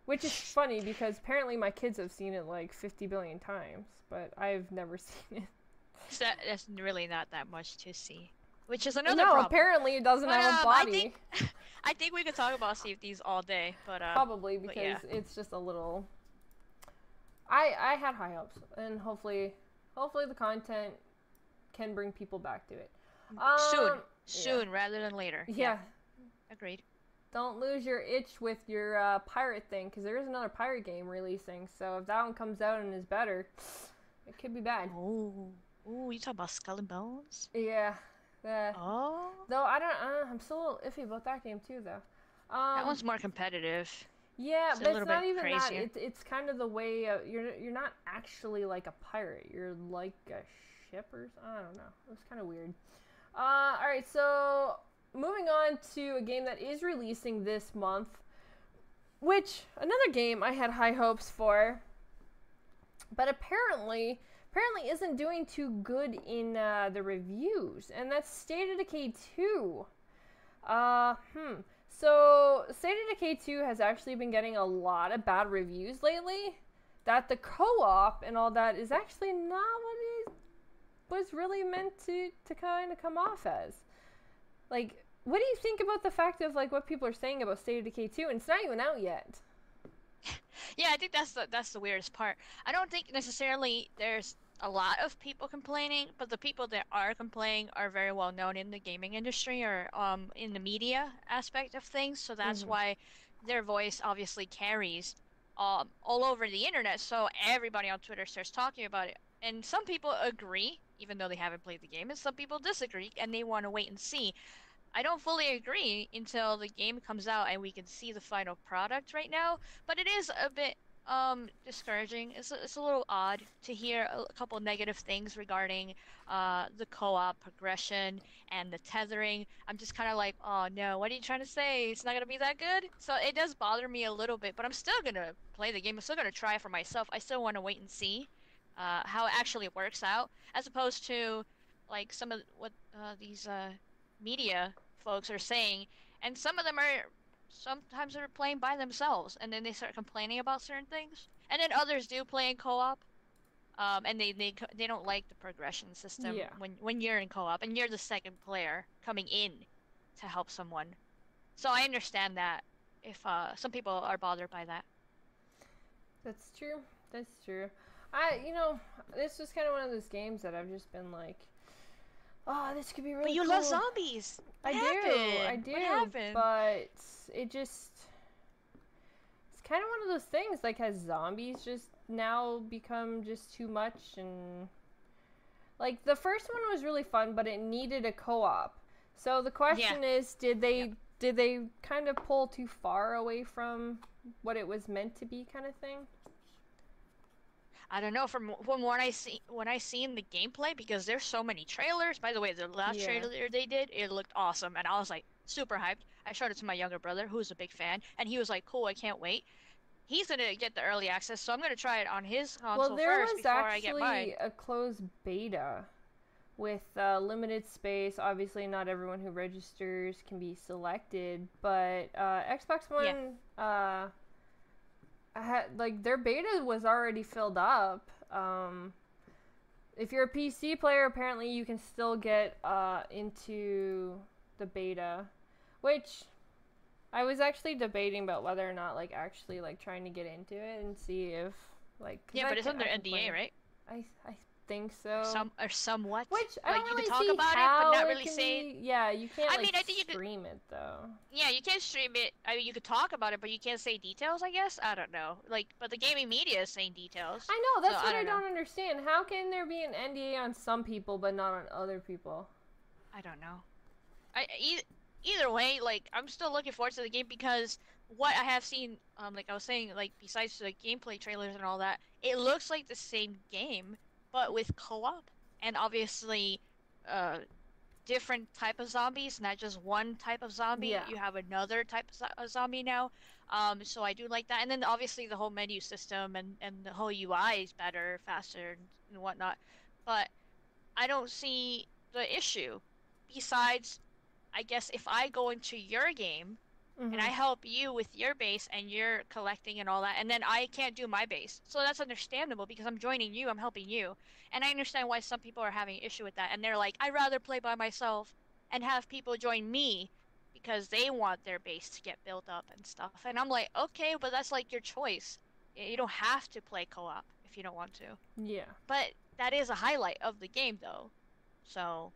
Which is funny because apparently my kids have seen it like 50 billion times, but I've never seen it. So that's really not that much to see. Which is another no, problem. Apparently it doesn't have a body. I think we could talk about Sea of Thieves all day, but probably because it's just a little. I had high hopes, and hopefully the content can bring people back to it. Soon rather than later. Yeah. Agreed. Don't lose your itch with your pirate thing, because there is another pirate game releasing. So if that one comes out and is better, it could be bad. Oh, you talking about Skull and Bones? Yeah. Oh. Though I'm still a little iffy about that game too, though. That one's more competitive. Yeah, but it's not even crazier. that. It's kind of the way you're not actually like a pirate. You're like a ship or I don't know. It was kind of weird. All right, so moving on to a game that is releasing this month, which another game I had high hopes for, but apparently isn't doing too good in the reviews, and that's State of Decay 2. So State of Decay 2 has actually been getting a lot of bad reviews lately. that the co-op and all that is actually not what it was really meant to kind of come off as. Like, what do you think about the fact of, like, what people are saying about State of Decay 2, and it's not even out yet? Yeah, I think that's the weirdest part. I don't think necessarily there's a lot of people complaining, but the people that are complaining are very well known in the gaming industry or in the media aspect of things, so that's why their voice obviously carries all over the internet, so everybody on Twitter starts talking about it. And some people agree, even though they haven't played the game, and some people disagree and they want to wait and see. I don't fully agree until the game comes out and we can see the final product right now, but it is a bit discouraging. It's a little odd to hear a couple negative things regarding the co-op progression and the tethering. I'm just kind of like, oh no, what are you trying to say? It's not gonna be that good? So it does bother me a little bit, but I'm still gonna play the game. I'm still gonna try it for myself. I still want to wait and see how it actually works out, as opposed to like some of what these media folks are saying, and some of them are sometimes they're playing by themselves and then they start complaining about certain things, and then others do play in co-op, and they don't like the progression system when you're in co-op and you're the second player coming in to help someone. So I understand that if some people are bothered by that. That's true. This was kind of one of those games that I've just been like, oh, this could be really cool. But you love zombies. I do. What happened? But it's kind of one of those things, like, has zombies just now become just too much? And like, the first one was really fun, but it needed a co-op. So the question is, did they kind of pull too far away from what it was meant to be, kind of thing? I don't know, from when I seen the gameplay, because there's so many trailers. By the way, the last trailer they did, it looked awesome, and I was like super hyped. I showed it to my younger brother, who's a big fan, and he was like, "Cool, I can't wait." He's gonna get the early access, so I'm gonna try it on his console first before I get mine. Well, there was actually a closed beta with limited space. Obviously, not everyone who registers can be selected, but Xbox One. Their beta was already filled up. If you're a PC player, apparently you can still get into the beta, which I was actually debating about whether or not actually trying to get into it and see if but it's under NDA, right? I think so. Somewhat. Which I don't really you can talk see about how it, but not really say. Yeah, you can't. I mean, I think you stream it though. Yeah, you can't stream it. I mean, you could talk about it, but you can't say details. I guess I don't know. But the gaming media is saying details. I know, that's what I don't understand. How can there be an NDA on some people but not on other people? I don't know. Either way, I'm still looking forward to the game, because what I have seen, like I was saying, besides the gameplay trailers and all that, it looks like the same game, but with co-op, and obviously different type of zombies, not just one type of zombie. You have another type of zombie now, so I do like that. And then obviously the whole menu system and the whole UI is better, faster, and whatnot. But I don't see the issue, besides, I guess, if I go into your game and I help you with your base and you're collecting and all that, and then I can't do my base. So that's understandable, because I'm joining you, I'm helping you. And I understand why some people are having issue with that, and they're like, I'd rather play by myself and have people join me because they want their base to get built up and stuff. And I'm like, okay, but that's your choice. You don't have to play co-op if you don't want to. Yeah. But that is a highlight of the game, though. So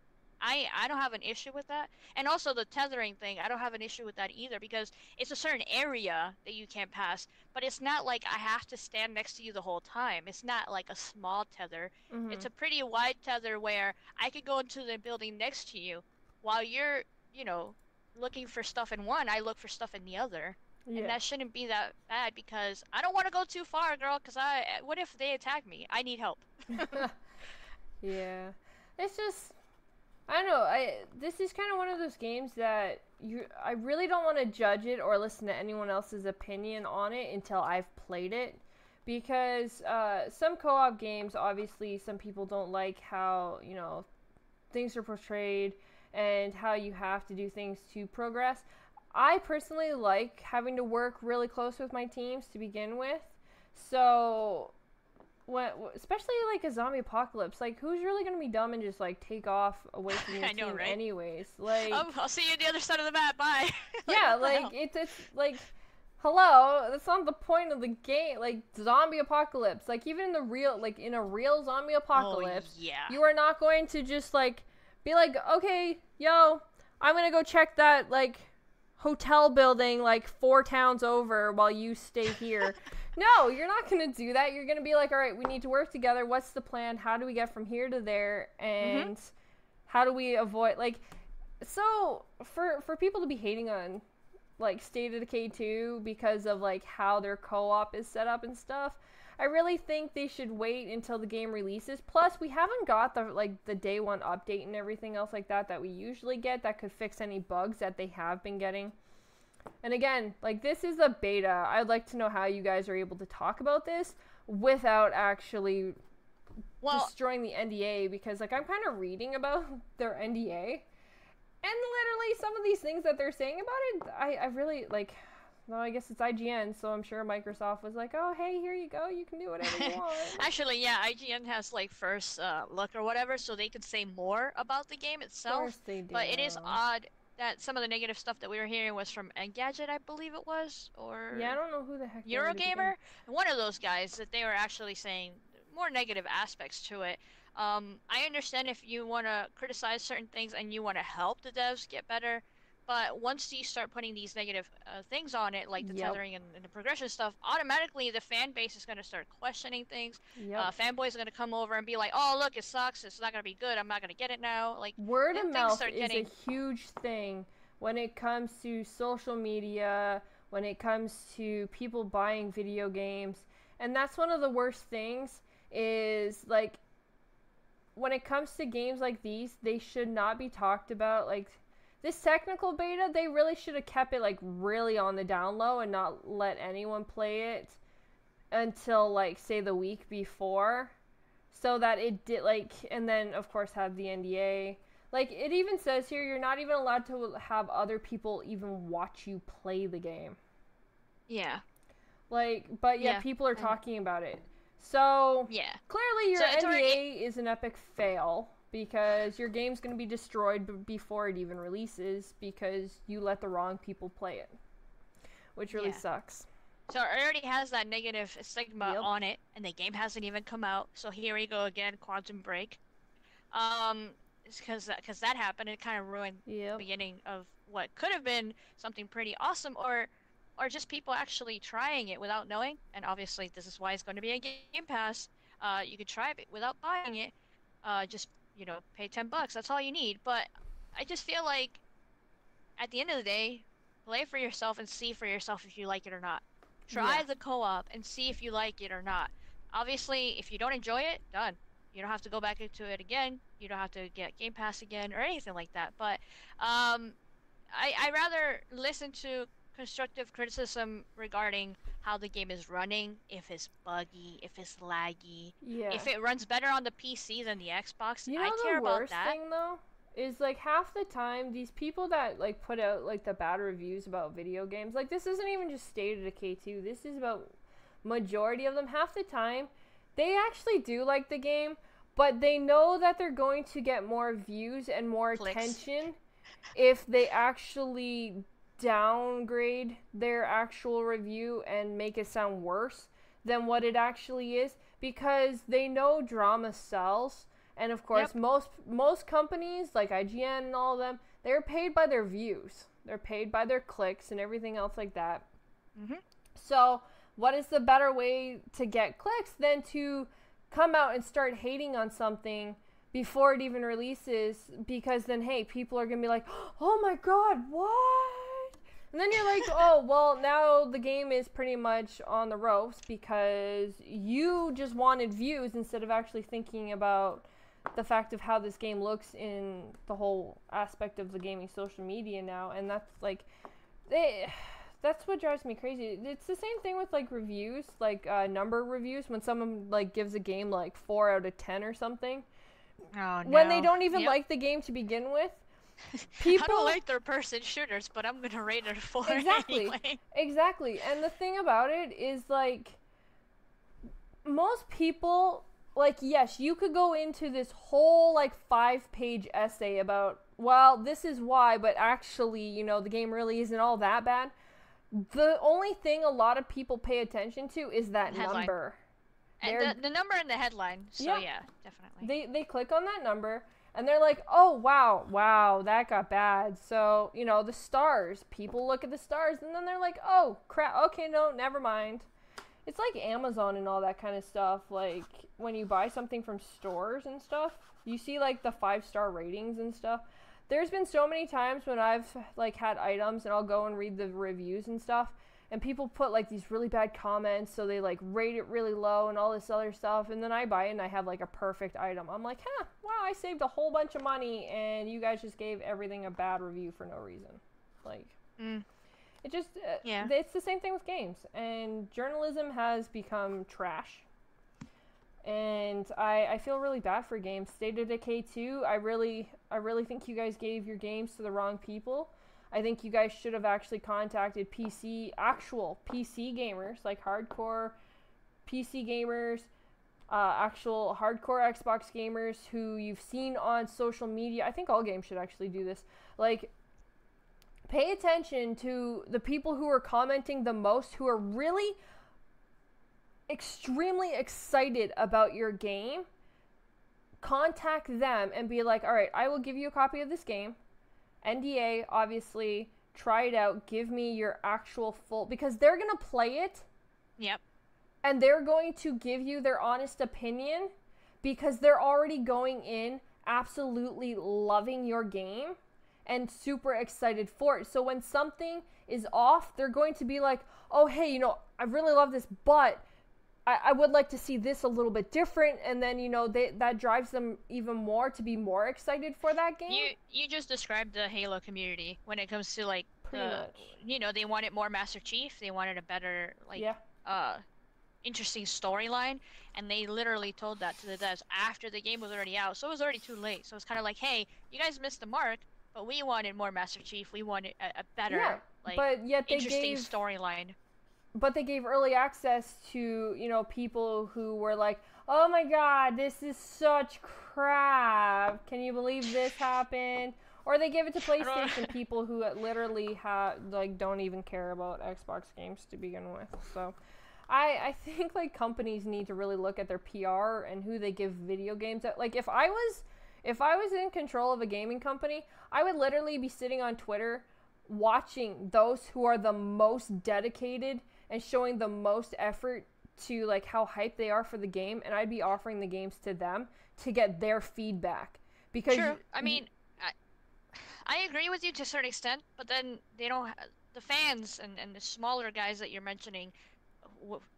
I don't have an issue with that. And also the tethering thing, I don't have an issue with that either, because it's a certain area that you can't pass, but it's not like I have to stand next to you the whole time. It's not like a small tether. It's a pretty wide tether where I could go into the building next to you while you're, looking for stuff in one, I look for stuff in the other. Yeah. And that shouldn't be that bad, because I don't want to go too far, girl, because what if they attack me? I need help. Yeah. It's just, I don't know, this is kind of one of those games that I really don't want to judge it or listen to anyone else's opinion on it until I've played it, because some co-op games, obviously, some people don't like how, things are portrayed and how you have to do things to progress. I personally like having to work really close with my teams to begin with, So especially like a zombie apocalypse, like who's really gonna be dumb and just like take off away from your team right? anyways? Like, I'll see you at the other side of the map. Bye. Yeah, like it's like, hello, that's not the point of the game. Like zombie apocalypse, like even in the real, like in a real zombie apocalypse, you are not going to just like be like, okay, yo, I'm gonna go check that like hotel building like 4 towns over while you stay here. No, you're not going to do that. You're going to be like, all right, we need to work together. What's the plan? How do we get from here to there? And how do we avoid, like, so for people to be hating on, like, State of Decay 2 because of, like, how their co-op is set up and stuff, I really think they should wait until the game releases. Plus, we haven't got the, like, the day one update and everything else like that we usually get that could fix any bugs that they have been getting. And again, like, this is a beta. I'd like to know how you guys are able to talk about this without actually destroying the NDA, because, like, I'm kind of reading about their NDA, and literally some of these things that they're saying about it, I really, like, well, I guess it's IGN, so I'm sure Microsoft was like, oh, hey, here you go, you can do whatever you want. Actually, yeah, IGN has, like, first look or whatever, so they could say more about the game itself. Of course they do. But it is odd that some of the negative stuff that we were hearing was from Engadget, I believe it was, or yeah, I don't know who the heck. Eurogamer, one of those guys, that they were actually saying more negative aspects to it. I understand if you want to criticize certain things and you want to help the devs get better, but once you start putting these negative things on it, like the tethering and the progression stuff, automatically the fan base is going to start questioning things. Fanboys are going to come over and be like, oh, look, it sucks, it's not going to be good, I'm not going to get it now. Like, word of mouth is a huge thing when it comes to social media, when it comes to people buying video games. And that's one of the worst things is, like, when it comes to games like these, they should not be talked about. Like, this technical beta, they really should have kept it, like, really on the down low and not let anyone play it until, like, say the week before, so that it did, like, and then, of course, have the NDA. Like, it even says here, you're not even allowed to have other people even watch you play the game. Yeah. Like, but yeah, people are talking about it. So, clearly your NDA is an epic fail, because your game's going to be destroyed before it even releases because you let the wrong people play it, which really sucks. So it already has that negative stigma on it, and the game hasn't even come out. So here we go again, Quantum Break. It's because that happened. It kind of ruined the beginning of what could have been something pretty awesome, or just people actually trying it without knowing. And obviously, this is why it's going to be a Game Pass. You could try it without buying it. Just, you know, pay $10. That's all you need. But I just feel like at the end of the day, play for yourself and see for yourself if you like it or not. Try the co-op and see if you like it or not. Obviously, if you don't enjoy it, done. You don't have to go back into it again. You don't have to get Game Pass again or anything like that. But I rather listen to constructive criticism regarding how the game is running, if it's buggy, if it's laggy, if it runs better on the PC than the Xbox. You know, I care about that. The worst thing, though, is, like, half the time, these people that, like, put out, like, the bad reviews about video games, like, this isn't even just State of Decay 2, this is about majority of them. Half the time, they actually do like the game, but they know that they're going to get more views and more attention if they actually downgrade their actual review and make it sound worse than what it actually is, because they know drama sells. And of course, most companies like IGN and all of them, they're paid by their views, they're paid by their clicks and everything else like that. So what is the better way to get clicks than to come out and start hating on something before it even releases? Because then, hey, people are gonna be like, oh my god, what? And then you're like, oh, well, now the game is pretty much on the ropes because you just wanted views instead of actually thinking about the fact of how this game looks in the whole aspect of the gaming social media now. And that's, like, that's what drives me crazy. It's the same thing with, like, reviews, like, number reviews, when someone, like, gives a game, like, 4 out of 10 or something. Oh, no. When they don't even like the game to begin with. People I don't like third-person shooters, but I'm gonna rate it 4 exactly. anyway. Exactly. And the thing about it is, like, most people, like, yes, you could go into this whole, like, 5-page essay about, well, this is why, but actually, you know, the game really isn't all that bad. The only thing a lot of people pay attention to is that number. And the number in the headline. So yeah, definitely. They click on that number and they're like, oh wow, that got bad. So, you know, the stars. People look at the stars and then they're like, oh crap, okay, no, never mind. It's like Amazon and all that kind of stuff. Like when you buy something from stores and stuff, you see like the 5-star ratings and stuff. There's been so many times when I've like had items and I'll go and read the reviews and stuff, and people put like these really bad comments, so they like rate it really low and all this other stuff, and then I buy it and I have like a perfect item. I'm like, wow, I saved a whole bunch of money and you guys just gave everything a bad review for no reason. Like, it just, it's the same thing with games, and journalism has become trash. And I feel really bad for games. State of Decay 2, I really think you guys gave your games to the wrong people. I think you guys should have actually contacted actual PC gamers, like hardcore PC gamers, actual hardcore Xbox gamers who you've seen on social media. I think all games should actually do this. Like, pay attention to the people who are commenting the most, who are really extremely excited about your game. Contact them and be like, all right, I will give you a copy of this game. NDA, obviously, try it out, give me your actual full, because they're going to play it. Yep. And they're going to give you their honest opinion because they're already going in absolutely loving your game and super excited for it. So when something is off, they're going to be like, oh, hey, you know, I really love this, but I would like to see this a little bit different, and then, you know, that drives them even more to be more excited for that game. You just described the Halo community when it comes to, like, you know, they wanted more Master Chief, they wanted a better, like, interesting storyline, and they literally told that to the devs after the game was already out, so it was already too late. So it's kind of like, hey, you guys missed the mark, but we wanted more Master Chief, we wanted a better, interesting storyline. But they gave early access to, you know, people who were like, oh my god, this is such crap. Can you believe this happened? Or they gave it to PlayStation people who literally don't even care about Xbox games to begin with. So I think, like, companies need to really look at their PR and who they give video games at. Like, if I was in control of a gaming company, I would literally be sitting on Twitter watching those who are the most dedicated and showing the most effort to, like, how hyped they are for the game, and I'd be offering the games to them to get their feedback. Because sure, I mean, I agree with you to a certain extent, but then they don't the fans and the smaller guys that you're mentioning,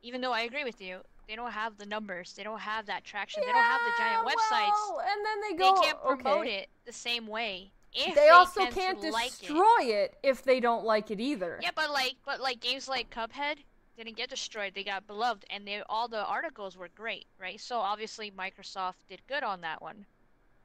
even though I agree with you, they don't have the numbers, they don't have that traction, they don't have the giant websites, and then they can't promote it the same way. If they also can't destroy it if they don't like it either. Yeah, but games like Cuphead didn't get destroyed; they got beloved, and all the articles were great, right? So obviously Microsoft did good on that one.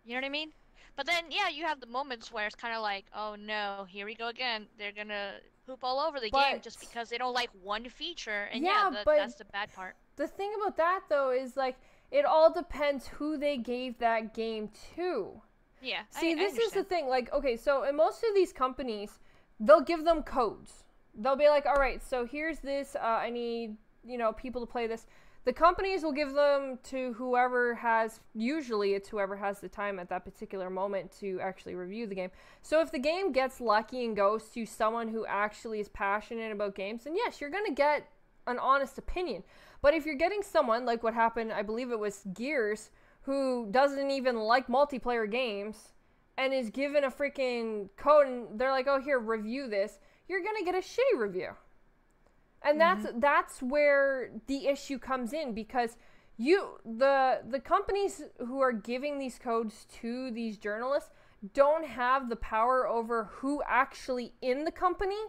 You know what I mean? But then, yeah, you have the moments where it's kind of like, oh no, here we go again. They're gonna poop all over the game just because they don't like one feature, and that's the bad part. The thing about that though is, like, it all depends who they gave that game to. Yeah. See, this is the thing. Like, okay, so in most of these companies, they'll give them codes. They'll be like, all right, so here's this. I need, you know, people to play this. The companies will give them to whoever has, usually it's whoever has the time at that particular moment to actually review the game. So if the game gets lucky and goes to someone who actually is passionate about games, then yes, you're going to get an honest opinion. But if you're getting someone, like what happened, I believe it was Gears, who doesn't even like multiplayer games and is given a freaking code and they're like, oh, here, review this, you're going to get a shitty review. And that's where the issue comes in, because the companies who are giving these codes to these journalists don't have the power over who actually in the company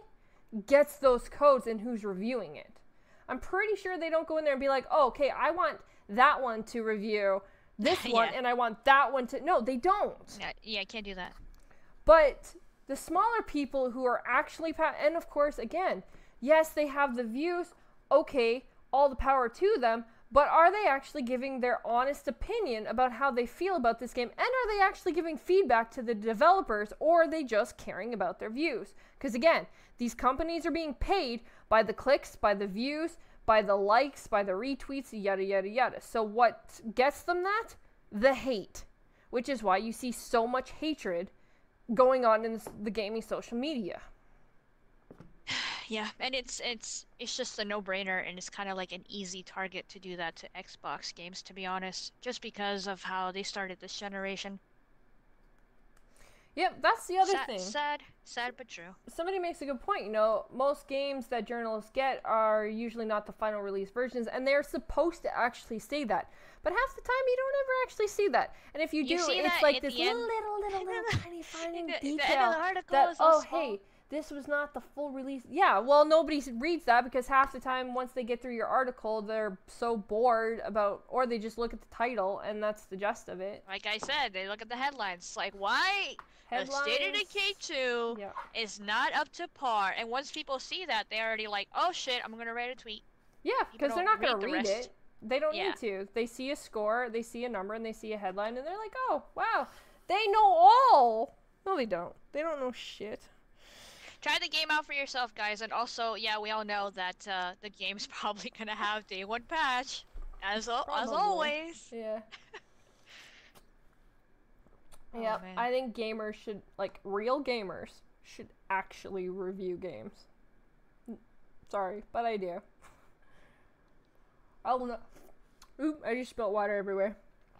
gets those codes and who's reviewing it. I'm pretty sure they don't go in there and be like, oh, okay, I want that one to review this one, and I want that one to... No, they don't. Yeah, I can't do that. But the smaller people who are actually... And of course, again, yes, they have the views. Okay, all the power to them. but are they actually giving their honest opinion about how they feel about this game? And are they actually giving feedback to the developers, or are they just caring about their views? Because again, these companies are being paid by the clicks, by the views, by the likes, by the retweets, yada, yada, yada. So what gets them that? The hate. Which is why you see so much hatred going on in the gaming social media. Yeah, and it's just a no-brainer, and it's kind of like an easy target to do that to Xbox games, to be honest, just because of how they started this generation. Yep, that's the other thing. Sad but true. Somebody makes a good point. You know, most games that journalists get are usually not the final release versions, and they're supposed to actually say that. But half the time, you don't ever actually see that. And if you do, it's like this little tiny detail that, oh, hey, this was not the full release. Yeah, well, nobody reads that because half the time, once they get through your article, they're so bored about, or they just look at the title, and that's the gist of it. Like I said, they look at the headlines. Like, why the State of Decay 2 is not up to par? And once people see that, they're already like, oh shit, I'm gonna write a tweet. Yeah, because they're not gonna read it. They don't need to. They see a score, they see a number, and they see a headline, and they're like, oh, wow, they know all. No, they don't. They don't know shit. Try the game out for yourself, guys, and also, yeah, we all know that the game's probably gonna have day one patch, as always. Yeah. Oh, yeah, man. I think gamers should, like, real gamers should actually review games. Sorry, but I do. Oop, I just spilled water everywhere.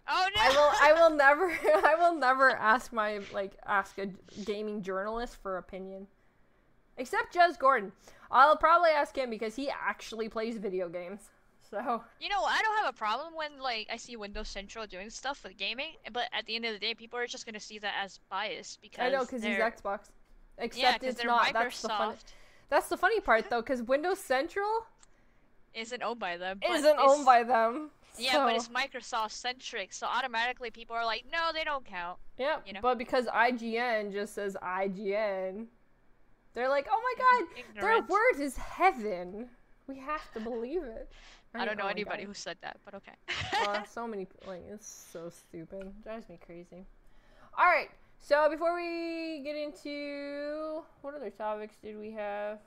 Oh no! I will never ask a gaming journalist for opinion. Except Jez Gordon. I'll probably ask him because he actually plays video games. So. You know, I don't have a problem when, like, I see Windows Central doing stuff with gaming, but at the end of the day, people are just gonna see that as bias because I know, because he's Xbox. Except it's not. Microsoft. That's the funny part, though, because Windows Central isn't owned by them. Yeah, so. But it's Microsoft centric, so automatically people are like, no, they don't count. Yeah, you know? But because IGN just says IGN, they're like, oh my god, their word is heaven. We have to believe it. I don't know anybody who said that, but okay. So many, like, it's so stupid. It drives me crazy. Alright, so before we get into, what other topics did we have?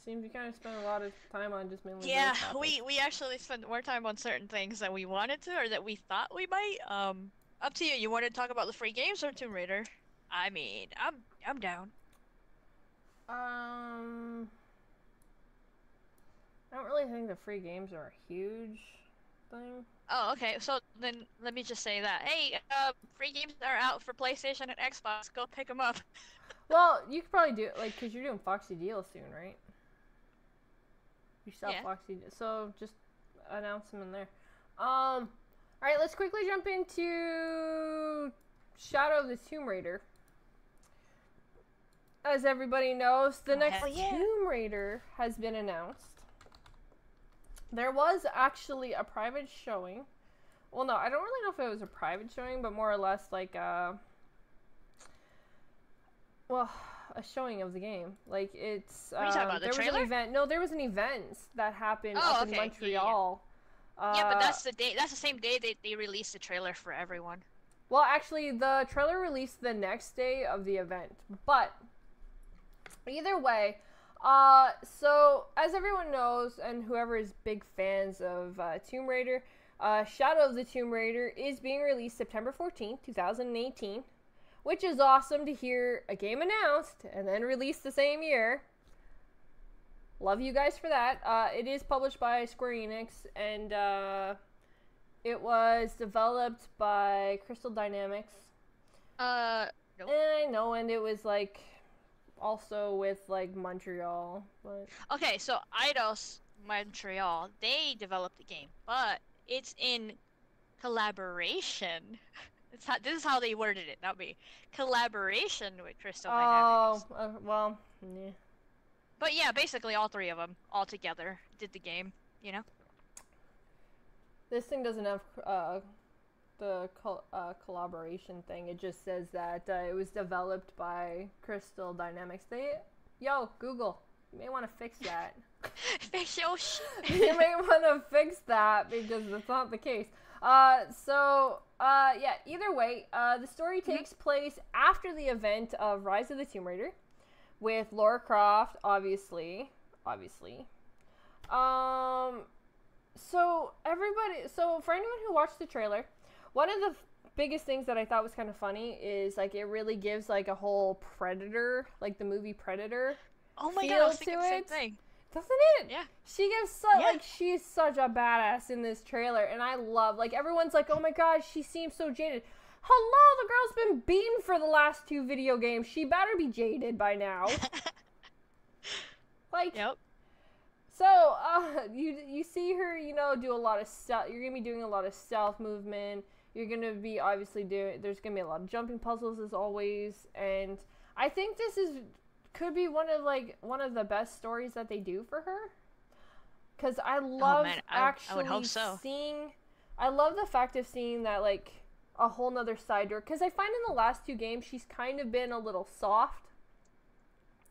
Seems we kind of spent a lot of time on just mainly. Yeah, we actually spent more time on certain things that we wanted to, or that we thought we might. Up to you. You want to talk about the free games or Tomb Raider? I mean, I'm down. I don't really think the free games are a huge thing. Oh, okay. So then let me just say that. Hey, free games are out for PlayStation and Xbox. Go pick them up. Well, you could probably do it, like, because you're doing Foxy Deal soon, right? You sell Foxy, so just announce them in there. Alright, let's quickly jump into Shadow of the Tomb Raider. As everybody knows, the next Tomb Raider has been announced. There was actually a private showing. Well, no, I don't really know if it was a private showing, but more or less like a showing of the game. Like, it's what are you talking about, the trailer? Was an event. No, there was an event that happened up in Montreal. Yeah, but that's the day. That's the same day they released the trailer for everyone. Well, actually, the trailer released the next day of the event. But either way, so as everyone knows, and whoever is big fans of Tomb Raider, Shadow of the Tomb Raider is being released September 14th, 2018. Which is awesome to hear a game announced and then released the same year. Love you guys for that. It is published by Square Enix, and it was developed by Crystal Dynamics. Nope. And I know, and it was like also with like Montreal. But okay, so Eidos Montreal, they developed the game, but it's in collaboration. This is how they worded it, not me. Collaboration with Crystal Dynamics. Oh, well, yeah. But yeah, basically all three of them, all together, did the game, you know? This thing doesn't have the collaboration thing. It just says that it was developed by Crystal Dynamics. Yo, Google, you may want to fix that. Fix your shit. You may want to fix that because that's not the case. Yeah, either way, the story takes place after the event of Rise of the Tomb Raider with Lara Croft, obviously. So for anyone who watched the trailer, one of the biggest things that I thought was kind of funny is, like, it really gives, like, a whole Predator, like the movie Predator. Oh my god, I was thinking the same thing. Doesn't it? Yeah. She gives like, she's such a badass in this trailer, and I love, like, everyone's like, oh my god, she seems so jaded. Hello, the girl's been beaten for the last 2 video games. She better be jaded by now. Like, yep. So, you see her, you know, do a lot of stealth. You're gonna be doing a lot of stealth movement. You're gonna be obviously there's gonna be a lot of jumping puzzles as always, and I think this could be one of the best stories that they do for her. Cause I love I would hope so. I love the fact of seeing that, like, a whole nother side to her. Cause I find in the last 2 games she's kind of been a little soft.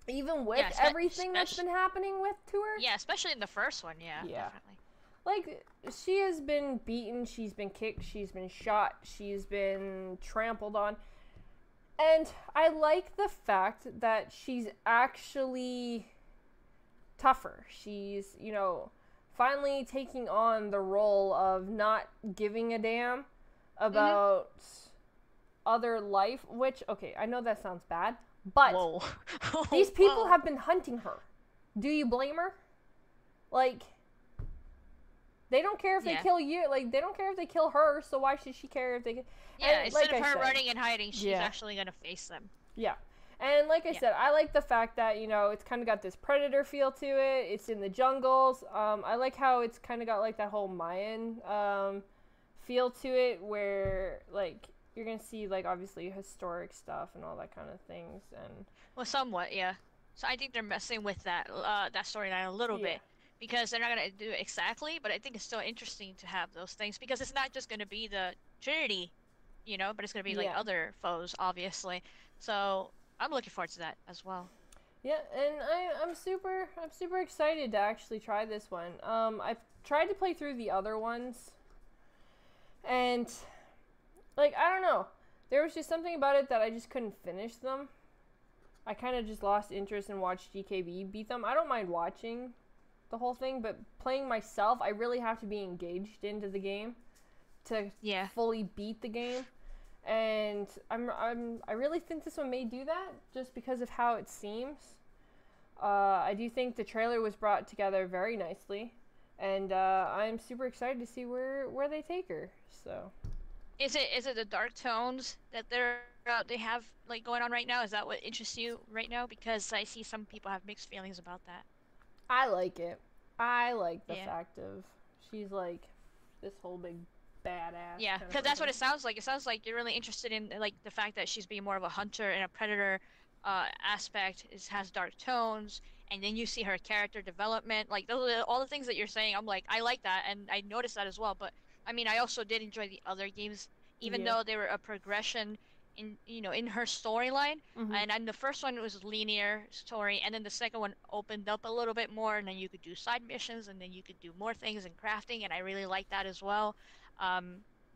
Even with everything that's been happening to her. Yeah, especially in the first one, yeah. Definitely. Like, she has been beaten, she's been kicked, she's been shot, she's been trampled on. And I like the fact that she's actually tougher. She's, you know, finally taking on the role of not giving a damn about other life, which, okay, I know that sounds bad, but these people have been hunting her. Do you blame her? Like, they don't care if they kill you. Like, they don't care if they kill her, so why should she care if they... Yeah, instead of her running and hiding, she's actually going to face them. Yeah. And like I said, I like the fact that, you know, it's kind of got this Predator feel to it. It's in the jungles. I like how it's kind of got, like, that whole Mayan feel to it where, like, you're going to see, like, obviously historic stuff and all that kind of things. And well, somewhat, yeah. So I think they're messing with that storyline a little bit. Because they're not going to do it exactly, but I think it's still interesting to have those things. Because it's not just going to be the Trinity, you know, but it's going to be, like, other foes, obviously. So I'm looking forward to that as well. Yeah, and I'm super excited to actually try this one. I've tried to play through the other ones, and, like, I don't know. There was just something about it that I just couldn't finish them. I kind of just lost interest and watched GKB beat them. I don't mind watching the whole thing, but playing myself, I really have to be engaged into the game to fully beat the game. And I really think this one may do that just because of how it seems. I do think the trailer was brought together very nicely, and I'm super excited to see where they take her. So, is it the dark tones that they have, like, going on right now? Is that what interests you right now? Because I see some people have mixed feelings about that. I like it. I like the fact of she's, like, this whole big badass. Yeah, because that's what it sounds like. It sounds like you're really interested in, like, the fact that she's being more of a hunter and a predator aspect. It has dark tones, and then you see her character development. Like, those are all the things that you're saying. I'm like, I like that, and I noticed that as well. But I mean, I also did enjoy the other games, even though they were a progression in her storyline. And the first one was linear story, and then the second one opened up a little bit more, and then you could do side missions, and then you could do more things in crafting, and I really liked that as well.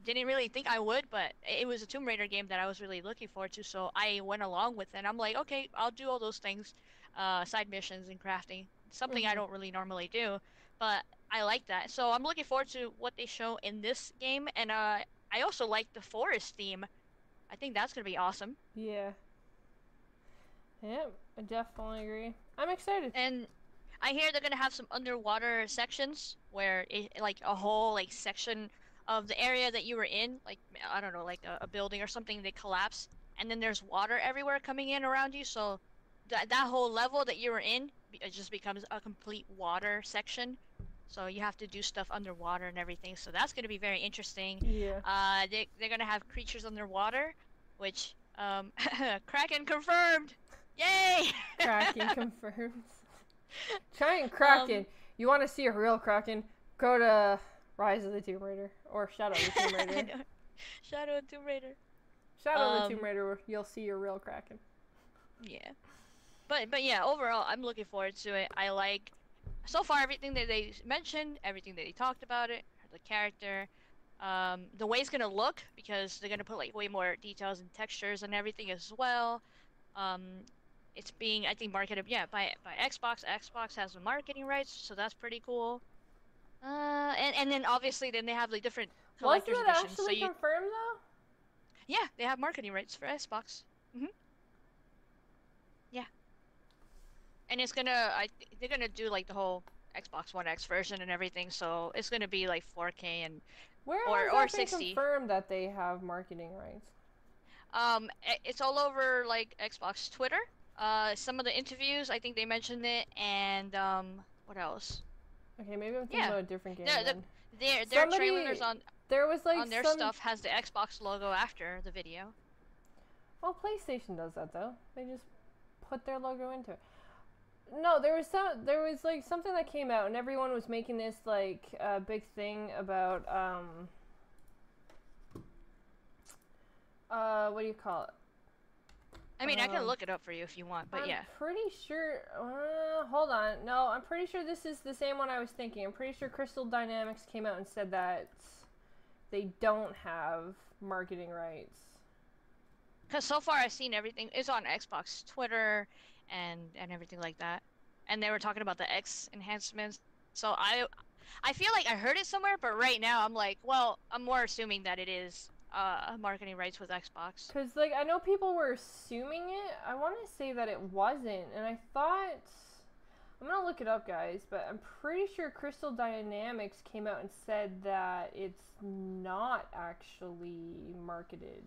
Didn't really think I would, but it was a Tomb Raider game that I was really looking forward to, so I went along with it. And I'm like, okay, I'll do all those things, side missions and crafting, something I don't really normally do, but I like that. So I'm looking forward to what they show in this game, and I also like the forest theme. I think that's gonna be awesome. Yeah, I definitely agree. I'm excited. And I hear they're gonna have some underwater sections where like a whole, like, section of the area that you were in, like, I don't know, like a building or something, they collapse, and then there's water everywhere coming in around you, so that whole level that you were in, it just becomes a complete water section. So you have to do stuff underwater and everything, so that's going to be very interesting. Yeah. They're going to have creatures underwater, which, Kraken confirmed! Yay! Kraken confirmed. Giant Kraken. You want to see a real Kraken? Go to Rise of the Tomb Raider, or Shadow of the Tomb Raider. Shadow of the Tomb Raider. Shadow of the Tomb Raider, you'll see your real Kraken. Yeah. But yeah, overall, I'm looking forward to it. I like so far everything that they mentioned, everything that they talked about it, the character, the way it's gonna look, because they're gonna put like way more details and textures and everything as well. Um, it's being, I think, marketed, yeah, by Xbox. Xbox has the marketing rights, so that's pretty cool. And then obviously then they have like different collector's Wasn't it editions. actually confirmed though? Yeah, they have marketing rights for Xbox. Yeah. And it's gonna, they're gonna do like the whole Xbox One X version and everything, so it's gonna be like 4K and Where or has that been 60. confirmed that they have marketing rights? It's all over like Xbox Twitter. Some of the interviews, I think they mentioned it, and what else? Okay, maybe I'm thinking about a different game. Their trailers on there was like on their stuff has the Xbox logo after the video. Well, PlayStation does that though. They just put their logo into it. No, there was like something that came out and everyone was making this like big thing about what do you call it? I mean, I can look it up for you if you want, but yeah. I'm pretty sure, hold on. No, I'm pretty sure this is the same one I was thinking. I'm pretty sure Crystal Dynamics came out and said that they don't have marketing rights. Because so far I've seen everything is on Xbox Twitter and everything like that. And they were talking about the X enhancements. So I feel like I heard it somewhere, but right now I'm like, well, I'm more assuming that it is marketing rights with Xbox. Because, like, I know people were assuming it. I want to say that it wasn't. And I thought... I'm going to look it up, guys. But I'm pretty sure Crystal Dynamics came out and said that it's not actually marketed.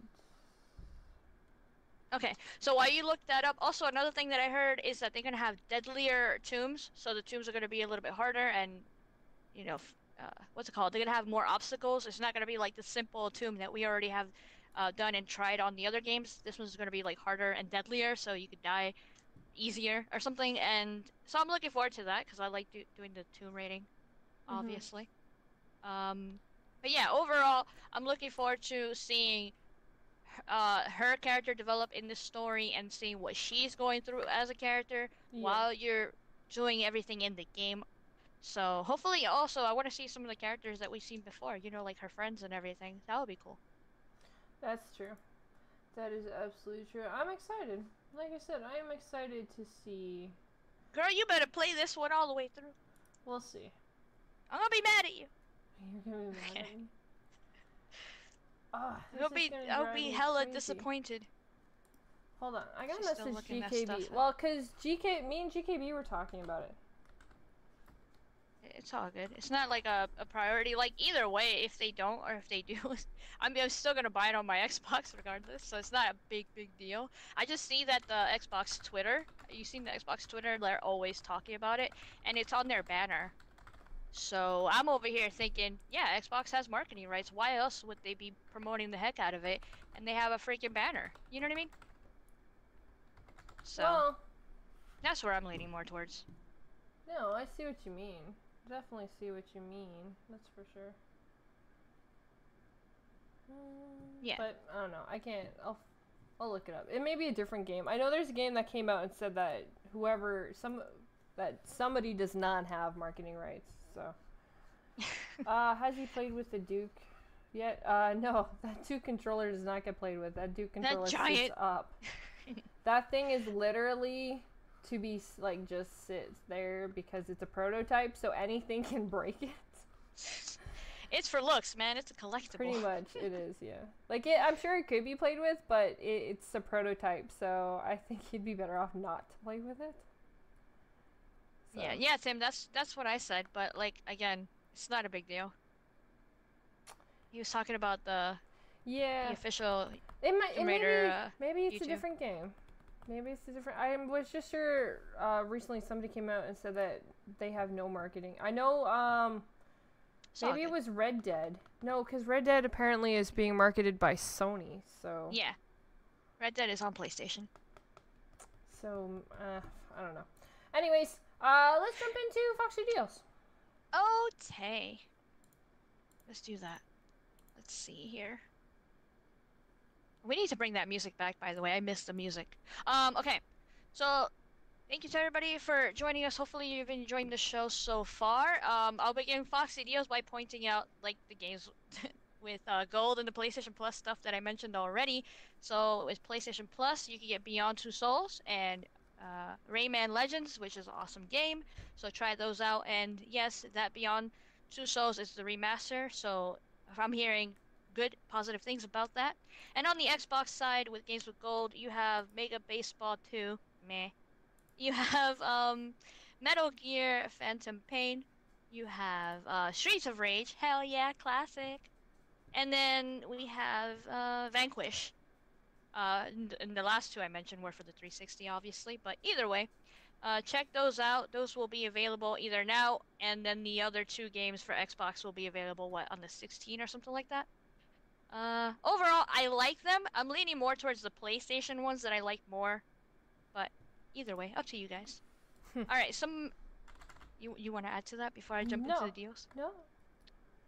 Okay, so while you look that up, also another thing that I heard is that they're going to have deadlier tombs. So the tombs are going to be a little bit harder and, you know... what's it called? They're gonna have more obstacles. It's not gonna be like the simple tomb that we already have done and tried on the other games. This one's gonna be like harder and deadlier, so you could die easier or something. And so I'm looking forward to that because I like doing the tomb rating, obviously. But yeah, overall, I'm looking forward to seeing her character develop in this story and seeing what she's going through as a character while you're doing everything in the game. So hopefully also I want to see some of the characters that we've seen before, you know, like her friends and everything. That would be cool. That's true. That is absolutely true. I'm excited. Like I said, I am excited to see... Girl, you better play this one all the way through. We'll see. I'm gonna be mad at you. You're gonna be mad at me? Oh, I'll be hella disappointed. Hold on, I gotta message GKB. Well, cause me and GKB were talking about it. It's all good. It's not like a priority. Like either way, if they don't or if they do, I'm still gonna buy it on my Xbox regardless. So it's not a big deal. I just see that the Xbox Twitter. You seen the Xbox Twitter? They're always talking about it, and it's on their banner. So I'm over here thinking, yeah, Xbox has marketing rights. Why else would they be promoting the heck out of it? And they have a freaking banner. You know what I mean? So well, that's where I'm leaning more towards. No, I see what you mean. Definitely see what you mean. That's for sure. Yeah. But I don't know. I can't. I'll look it up. It may be a different game. I know there's a game that came out and said that somebody does not have marketing rights. So, has he played with the Duke yet? No. That Duke controller does not get played with. That Duke controller sits up. That thing is literally to be like just sits there because it's a prototype, so anything can break it. It's for looks, man. It's a collectible. Pretty much, it is. Yeah. Like I'm sure it could be played with, but it's a prototype, so I think he'd be better off not to play with it. So. Yeah, Tim. That's what I said, but like again, it's not a big deal. He was talking about the official. Maybe it's YouTube. A different game. Maybe it's a different... I was just sure recently somebody came out and said that they have no marketing. I know, maybe it was Red Dead. No, because Red Dead apparently is being marketed by Sony, so... Yeah. Red Dead is on PlayStation. So, I don't know. Anyways, let's jump into Fox Studios. Okay. Let's do that. Let's see here. We need to bring that music back, by the way. I missed the music. Okay. So, Thank you to everybody for joining us. Hopefully you've enjoyed the show so far. I'll begin Fox Studios by pointing out like the games with Gold and the PlayStation Plus stuff that I mentioned already. So with PlayStation Plus, you can get Beyond Two Souls and Rayman Legends, which is an awesome game. So try those out. And yes, that Beyond Two Souls is the remaster. So if I'm hearing good, positive things about that. And on the Xbox side, with games with Gold, you have Mega Baseball 2, meh. You have Metal Gear Phantom Pain. You have Streets of Rage, hell yeah, classic. And then we have Vanquish. And the last two I mentioned were for the 360, obviously. But either way, check those out. Those will be available either now, and then the other two games for Xbox will be available, what, on the 16 or something like that? Overall, I like them. I'm leaning more towards the PlayStation ones that I like more. But either way, up to you guys. Alright, You want to add to that before I jump into the deals? No.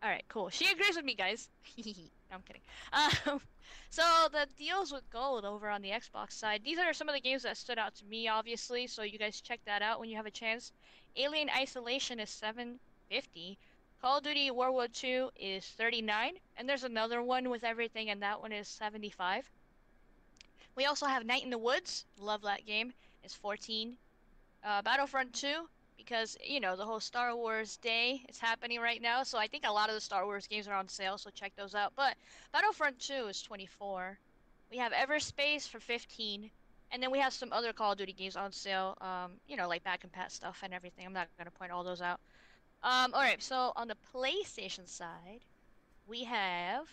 Alright, cool. She agrees with me, guys. No, I'm kidding. So the deals with Gold over on the Xbox side, these are some of the games that stood out to me, obviously, so you guys check that out when you have a chance. Alien Isolation is $7.50. Call of Duty World War II is $39, and there's another one with everything, and that one is $75. We also have Night in the Woods. Love that game. It's $14. Battlefront 2, because, you know, the whole Star Wars day is happening right now, so I think a lot of the Star Wars games are on sale, so check those out. But Battlefront 2 is $24. We have Everspace for $15. And then we have some other Call of Duty games on sale, you know, like Back and Pat stuff and everything. I'm not going to point all those out. Alright, so on the PlayStation side, we have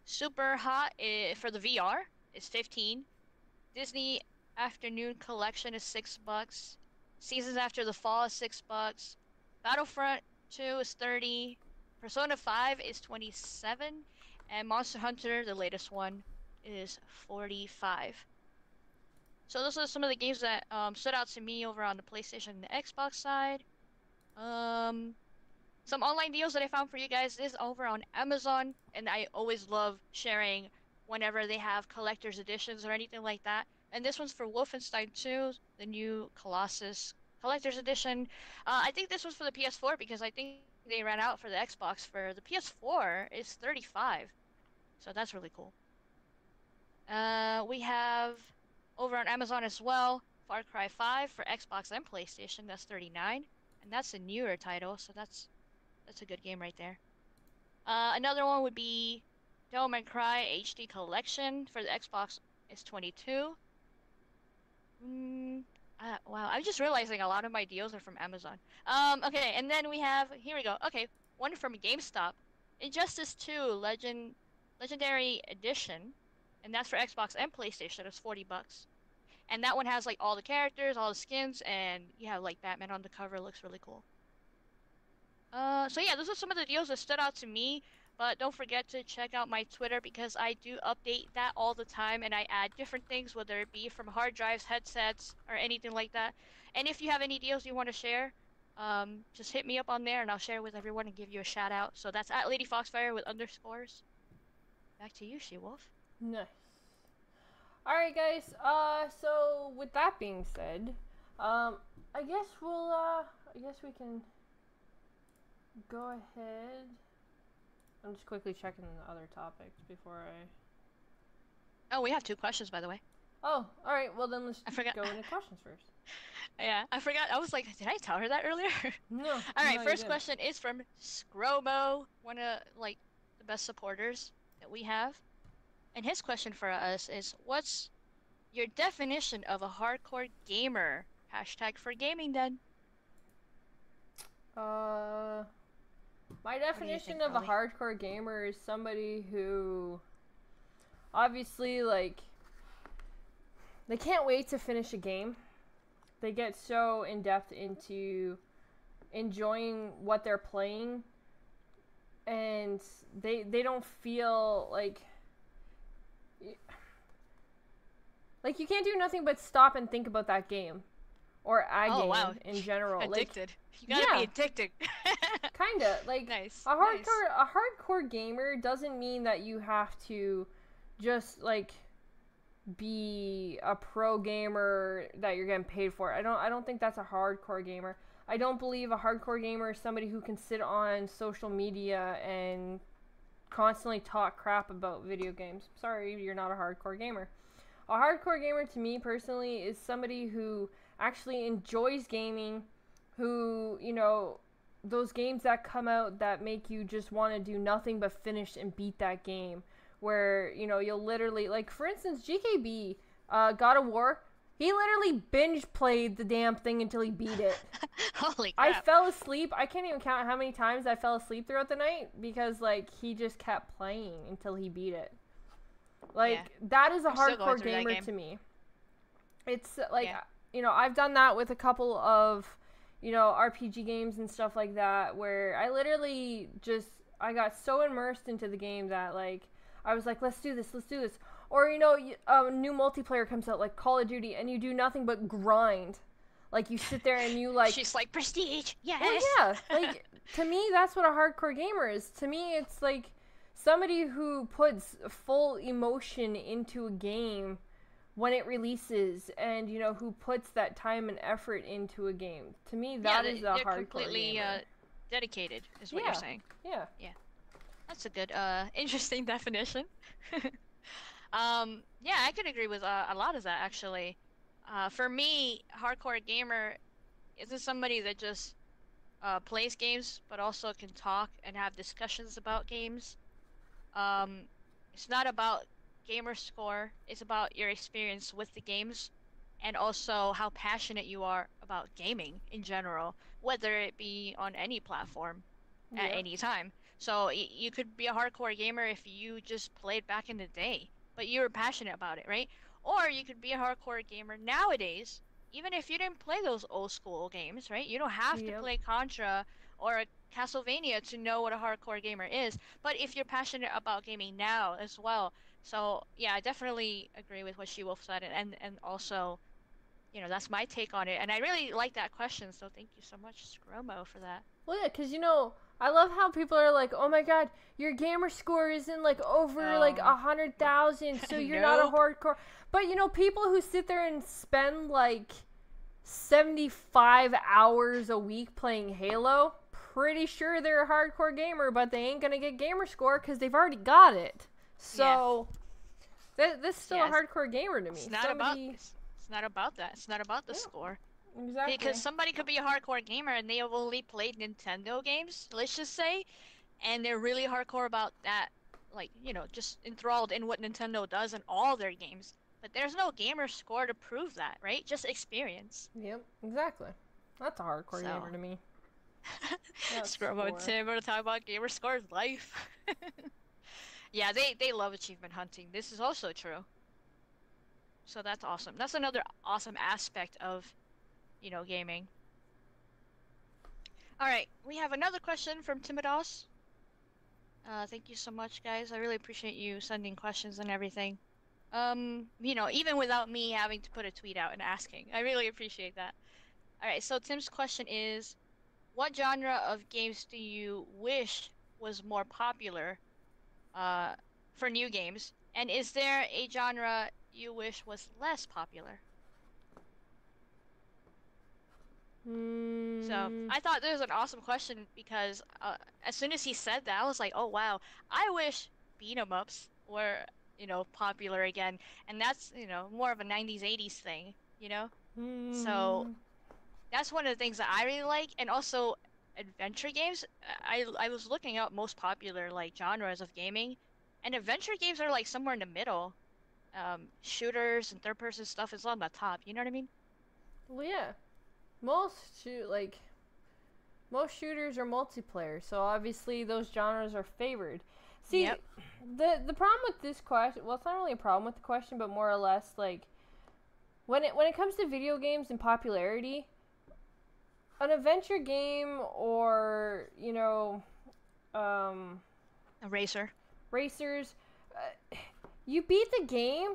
Super Hot for the VR is $15. Disney Afternoon Collection is $6. Seasons After the Fall is $6. Battlefront 2 is $30. Persona 5 is $27. And Monster Hunter, the latest one, is $45. So those are some of the games that stood out to me over on the PlayStation and the Xbox side. Some online deals that I found for you guys is over on Amazon, and I always love sharing whenever they have collector's editions or anything like that. And this one's for Wolfenstein 2, the new Colossus collector's edition. I think this was for the PS4 because I think they ran out for the Xbox. For the PS4, it's $35, so that's really cool. We have over on Amazon as well, Far Cry 5 for Xbox and PlayStation. That's $39, and that's a newer title, so that's a good game right there. Another one would be Devil May Cry HD Collection for the Xbox is $22. Wow, I'm just realizing a lot of my deals are from Amazon. Okay, and then we have, here we go. Okay, one from GameStop. Injustice 2 Legendary Edition, and that's for Xbox and PlayStation. It's $40. And that one has like all the characters, all the skins, and you have like Batman on the cover. It looks really cool. So yeah, those are some of the deals that stood out to me. But don't forget to check out my Twitter because I do update that all the time, and I add different things, whether it be from hard drives, headsets, or anything like that. And if you have any deals you want to share, just hit me up on there, and I'll share with everyone and give you a shout out. So that's at Lady Foxfire with underscores. Back to you, Shewulf. Nice. Alright guys, so with that being said, I guess we can go ahead. I'm just quickly checking the other topics before I... Oh, we have 2 questions, by the way. Oh, alright, well then let's go into questions first. Yeah, I forgot. I was like, did I tell her that earlier? No. Alright, first question is from Scromo, one of, like, the best supporters that we have. And his question for us is, what's your definition of a hardcore gamer? Hashtag for gaming then. My definition of a hardcore gamer is somebody who obviously, like, they can't wait to finish a game. They get so in-depth into enjoying what they're playing, and they don't feel like you can't do nothing but stop and think about that game or game in general. Addicted. Like, you gotta be addicted. Kinda. Like, nice. A hardcore gamer doesn't mean that you have to just, like, be a pro gamer that you're getting paid for. I don't think that's a hardcore gamer. I don't believe a hardcore gamer is somebody who can sit on social media and constantly talk crap about video games. Sorry, you're not a hardcore gamer. A hardcore gamer to me personally is somebody who actually enjoys gaming, who, you know, those games that come out that make you just want to do nothing but finish and beat that game, where, you know, you'll literally, like, for instance, GKB, God of War, he literally binge played the damn thing until he beat it. Holy I crap. fell asleep. I can't even count how many times I fell asleep throughout the night because, like, he just kept playing until he beat it. Like, that is a hardcore gamer to me. It's, like, you know, I've done that with a couple of, you know, RPG games and stuff like that, where I literally just, I got so immersed into the game that, like, I was like, let's do this. Or, you know, a new multiplayer comes out, like Call of Duty, and you do nothing but grind. Like, you sit there and you, like... She's like, prestige, yes! Well, yeah, like, to me, that's what a hardcore gamer is. To me, it's, like, somebody who puts full emotion into a game when it releases, and, you know, who puts that time and effort into a game. To me, that is a hardcore gamer. Completely dedicated, is what you're saying. Yeah. Yeah. That's a good, interesting definition. Yeah, I could agree with a lot of that, actually. For me, hardcore gamer isn't somebody that just plays games, but also can talk and have discussions about games. It's not about gamer score, it's about your experience with the games, and also how passionate you are about gaming in general, whether it be on any platform at any time. So you could be a hardcore gamer if you just played back in the day, but you were passionate about it, right? Or you could be a hardcore gamer nowadays, even if you didn't play those old school games, right? You don't have to play Contra or Castlevania to know what a hardcore gamer is, but if you're passionate about gaming now as well. So yeah, I definitely agree with what Shewulf said, and also, you know, that's my take on it, and I really like that question, so thank you so much, Scromo, for that. Well, yeah, because, you know, I love how people are like, oh my god, your gamer score isn't, like, over, like, 100,000, so you're not a hardcore. But, you know, people who sit there and spend, like, 75 hours a week playing Halo, pretty sure they're a hardcore gamer, but they ain't gonna get gamer score because they've already got it. So, this is still a hardcore gamer to me. It's not about this. It's not about that. It's not about the score. Exactly. Because somebody could be a hardcore gamer and they have only played Nintendo games, let's just say, and they're really hardcore about that, like, you know, just enthralled in what Nintendo does in all their games. But there's no gamer score to prove that, right? Just experience. Yep, exactly. That's a hardcore gamer to me. Scromo and Tim are talking about gamer scores life. Yeah, they love achievement hunting. This is also true. So that's awesome. That's another awesome aspect of, you know, gaming. Alright, we have another question from Timidos. Thank you so much, guys. I really appreciate you sending questions and everything. You know, even without me having to put a tweet out and asking. I really appreciate that. Alright, so Tim's question is, what genre of games do you wish was more popular for new games? And is there a genre you wish was less popular? So, I thought this was an awesome question because as soon as he said that, I was like, oh wow, I wish beat-em-ups were, you know, popular again. And that's, you know, more of a 90s, 80s thing, you know? So, that's one of the things that I really like. And also, adventure games. I was looking up most popular, like, genres of gaming. And adventure games are, like, somewhere in the middle. Shooters and third-person stuff is on the top, you know what I mean? Well, yeah. Most shooters are multiplayer, so obviously those genres are favored. See, the problem with this question, well, it's not really a problem with the question, but more or less, like, when it comes to video games and popularity, an adventure game or, you know, a racers, you beat the game,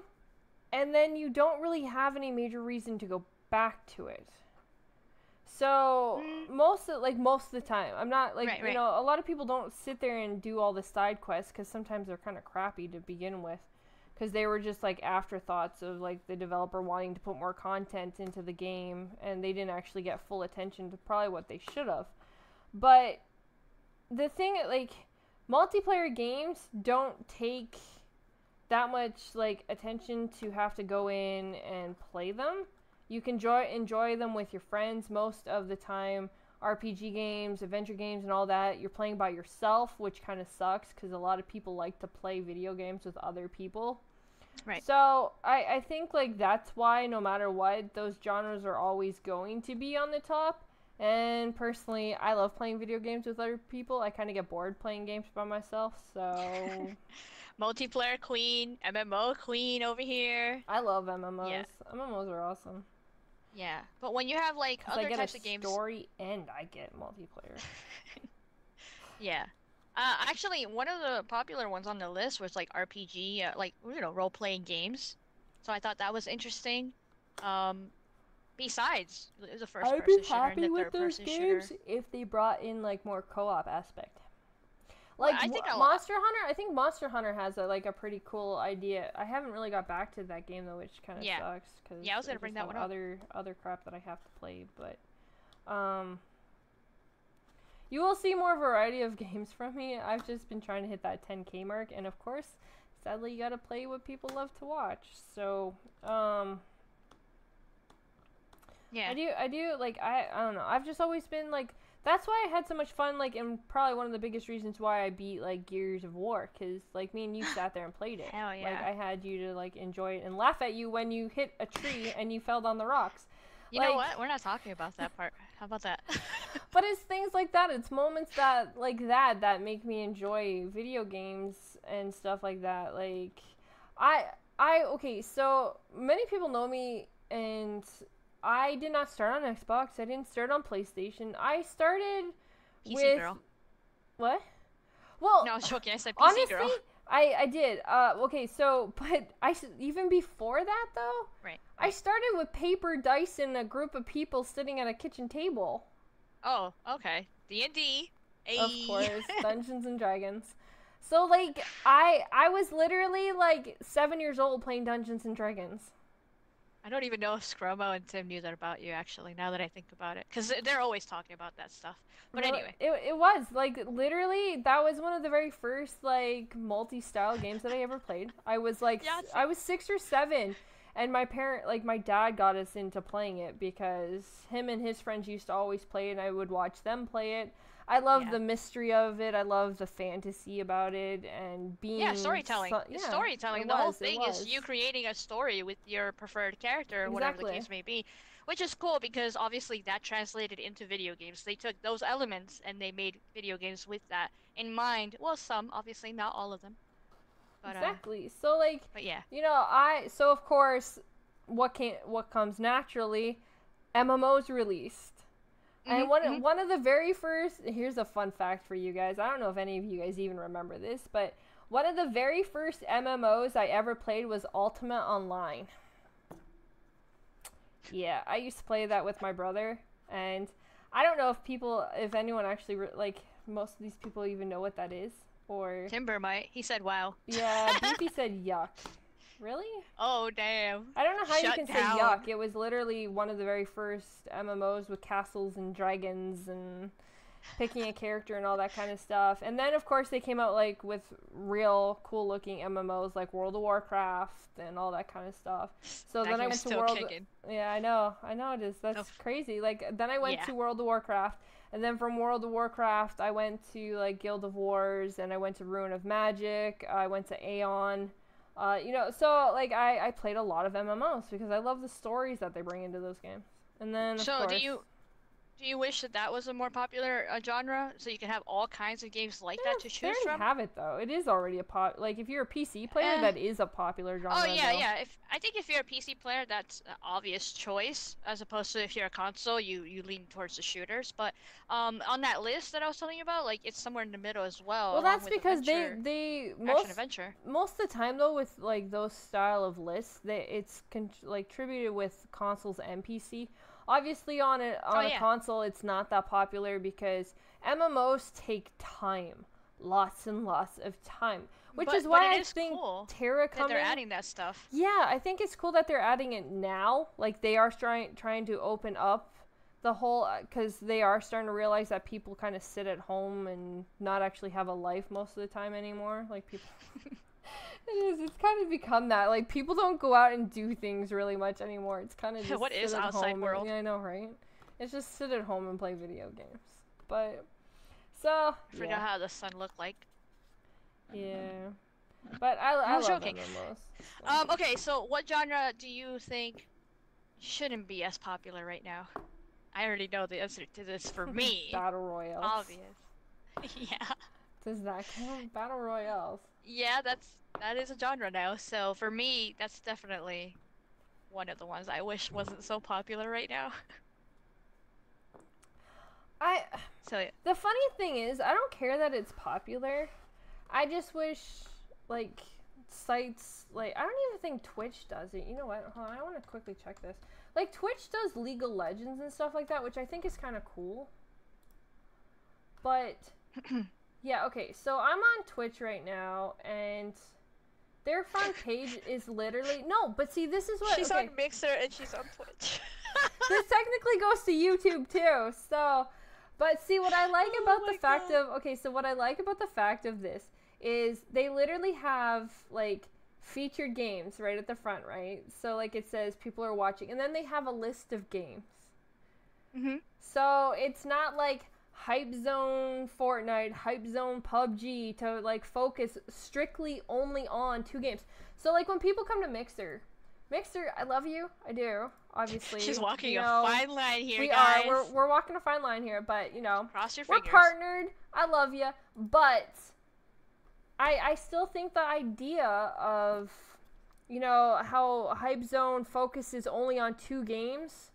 and then you don't really have any major reason to go back to it. So, most of the time, I'm not, like, you know, a lot of people don't sit there and do all the side quests, because sometimes they're kind of crappy to begin with. because they were just like afterthoughts of like the developer wanting to put more content into the game, and they didn't actually get full attention to probably what they should have. But the thing, like, multiplayer games don't take that much like attention to have to go in and play them. You can enjoy them with your friends most of the time. RPG games, adventure games, and all that, you're playing by yourself, which kind of sucks because a lot of people like to play video games with other people. Right. So I think like that's why no matter what, those genres are always going to be on the top. And personally, I love playing video games with other people. I kind of get bored playing games by myself, so... Multiplayer queen, MMO queen over here. I love MMOs. Yeah. MMOs are awesome. Yeah, but when you have like other types of games, I get a story and I get multiplayer. Yeah, actually, one of the popular ones on the list was like RPG, like role-playing games. So I thought that was interesting. Besides, it was a first-person shooter and a third-person shooter. If they brought in like more co-op aspect. Like, I think Monster Hunter, I think Monster Hunter has a pretty cool idea. I haven't really got back to that game though, which kind of sucks because I was gonna bring that one up. Other crap that I have to play, but you will see more variety of games from me. I've just been trying to hit that 10K mark, and of course, sadly, you gotta play what people love to watch. So yeah, I do like I don't know. I've just always been like. That's why I had so much fun, like, and probably one of the biggest reasons why I beat, like, Gears of War, because, like, me and you sat there and played it. Hell yeah. Like, I had you to, like, enjoy it and laugh at you when you hit a tree and you fell down the rocks. You know what? We're not talking about that part. How about that? But it's things like that. It's moments that, like, that make me enjoy video games and stuff like that. Like, okay, so many people know me, and I did not start on Xbox. I didn't start on PlayStation. I started PC with... girl. What? Well, no, I was joking. I said PC honestly, girl. I did. Okay, so, but even before that, though, right. I started with paper dice and a group of people sitting at a kitchen table. Oh, okay. D&D. Of course, Dungeons and Dragons. So, like, I was literally, like, 7 years old playing Dungeons and Dragons. I don't even know if Scromo and Tim knew that about you, actually, now that I think about it. Because they're always talking about that stuff. But anyway. It was, like, literally, that was one of the very first, like, multi-style games that I ever played. I was, like, I was 6 or 7, and my dad got us into playing it because him and his friends used to always play it, and I would watch them play it. I love the mystery of it. I love the fantasy about it and being... Yeah, storytelling. Storytelling. The whole thing is you creating a story with your preferred character, or whatever the case may be. Which is cool because obviously that translated into video games. They took those elements and they made video games with that in mind. Well, some, obviously, not all of them. But, exactly. So, like, but yeah. You know, so of course, what comes naturally, MMOs released. And one of the very first, here's a fun fact for you guys. I don't know if any of you guys even remember this, but one of the very first MMOs I ever played was Ultimate Online. Yeah, I used to play that with my brother, and I don't know if anyone actually, like, most of these people even know what that is, or... Timber might. He said wow. Yeah, Beefy said yuck. Really? Oh, damn. I don't know how you can say yuck. It was literally one of the very first MMOs with castles and dragons and picking a character and all that kind of stuff. And then, of course, they came out, like, with real cool-looking MMOs like World of Warcraft and all that kind of stuff. So then I went to World... Yeah, I know it is. That's crazy. Like, then I went to World of Warcraft, and then from World of Warcraft, I went to, like, Guild of Wars, and I went to Ruin of Magic, I went to Aeon... so, like, I played a lot of MMOs because I love the stories that they bring into those games. And then, of course... Do you wish that was a more popular genre, so you can have all kinds of games like that to choose from? They have it, though. It is already like, if you're a PC player, that is a popular genre. Oh, yeah, yeah. I think if you're a PC player, that's an obvious choice, as opposed to if you're a console, you lean towards the shooters. But on that list that I was telling you about, like, it's somewhere in the middle as well. Well, that's because most of the time, though, with, like, those style of lists, it's contributed with consoles and PC. Obviously, on a console, it's not that popular because MMOs take time. lots and lots of time. Which But is why I it is think cool Terra that coming... they're adding that stuff. Yeah, I think it's cool that they're adding it now. Like, they are trying to open up the whole... Because they are starting to realize that people kind of sit at home and not actually have a life most of the time anymore. Like, people... It's kind of become that. Like, people don't go out and do things really much anymore. It's kind of just What is outside world? Yeah, I know, right? It's just sit at home and play video games. But, so, I forgot how the sun looked like. Yeah. But I love joking. them the most. So. Okay, so what genre do you think shouldn't be as popular right now? I already know the answer to this for me. Battle Royales. Obvious. Yeah. Does that count? Battle Royales. Yeah, that is a genre now. So for me, that's definitely one of the ones I wish wasn't so popular right now. So yeah. The funny thing is, I don't care that it's popular. I just wish, like, sites, like, I don't even think Twitch does it. You know what? Hold on, I want to quickly check this. Like, Twitch does League of Legends and stuff like that, which I think is kind of cool. But, yeah, okay, so I'm on Twitch right now, and their front page is literally, no, but see, this is what, She's okay. on Mixer and she's on Twitch. This technically goes to YouTube too, so, but see, what I like about the fact of, okay, so what I like about the fact of this is they literally have, like, featured games right at the front, right? So, like, it says people are watching, and then they have a list of games. Mm-hmm. So, it's not, like, Hype Zone Fortnite, Hype Zone PUBG to, like, focus strictly only on 2 games. So, like, when people come to Mixer, I love you, I do, obviously. She's walking you a know, fine line here, we guys. are, we're walking a fine line here, but, you know, Cross your we're fingers. partnered, I love you, but I still think the idea of, you know, how Hype Zone focuses only on 2 games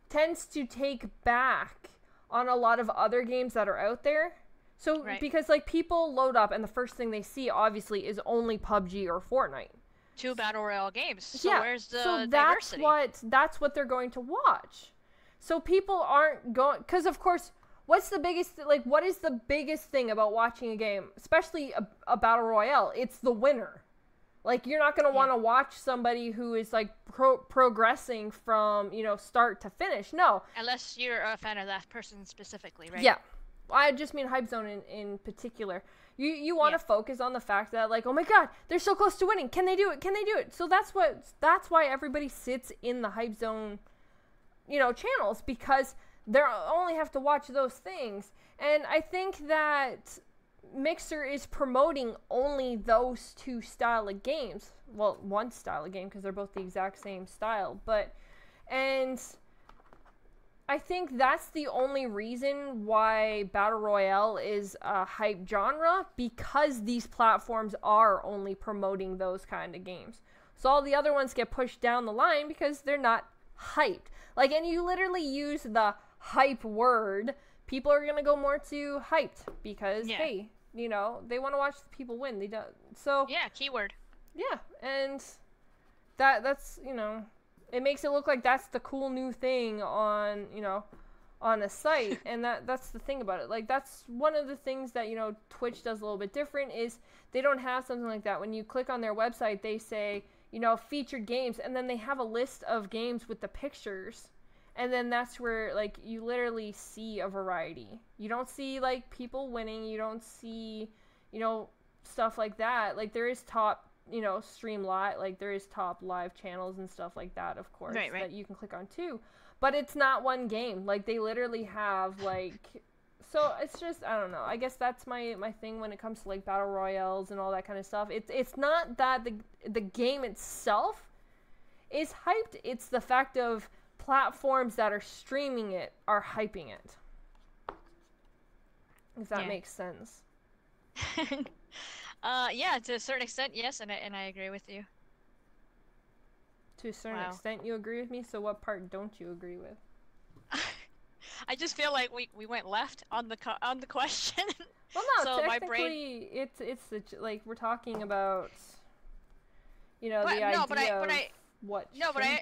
tends to take back on a lot of other games that are out there. So, right. Because, like, people load up and the first thing they see, obviously, is only PUBG or Fortnite. 2 Battle Royale games. So yeah, where's the so diversity? that's what they're going to watch. So people aren't going... Because, of course... What is the biggest thing about watching a game, especially a Battle Royale? It's the winner. Like, you're not going to want to watch somebody who is, like, progressing from, you know, start to finish. No. Unless you're a fan of that person specifically, right? Yeah. I just mean Hype Zone in particular. You want to focus on the fact that, like, oh my god, they're so close to winning. Can they do it? Can they do it? So that's why everybody sits in the Hype Zone, you know, channels, because they only have to watch those things. And I think that Mixer is promoting only those 2 style of games. Well, one style of game, because they're both the exact same style. And I think that's the only reason why Battle Royale is a hype genre, because these platforms are only promoting those kind of games. So all the other ones get pushed down the line because they're not hyped. Like, and you literally use the hype word, people are gonna go more to hyped because hey, you know, they want to watch the people win. They don't. So yeah, keyword. Yeah, and that's, you know, it makes it look like that's the cool new thing on, you know, on a site. And that's the thing about it. Like, that's one of the things that, you know, Twitch does a little bit different, is they don't have something like that. When you click on their website, they say, you know, featured games, and then they have a list of games with the pictures. And then that's where, like, you literally see a variety. You don't see, like, people winning. You don't see, you know, stuff like that. Like, there is top, you know, stream live. Like, there is top live channels and stuff like that, of course, right. that you can click on too. But it's not one game. Like, they literally have, like... So, it's just, I don't know. I guess that's my thing when it comes to, like, Battle Royales and all that kind of stuff. It's not that the game itself is hyped. It's the fact of platforms that are streaming it are hyping it. If that makes sense. Yeah, to a certain extent, yes, and I agree with you. To a certain extent, you agree with me. So what part don't you agree with? I just feel like we went left on the question. Well, no, so technically, it's the, like, we're talking about, you know, the idea of what should be.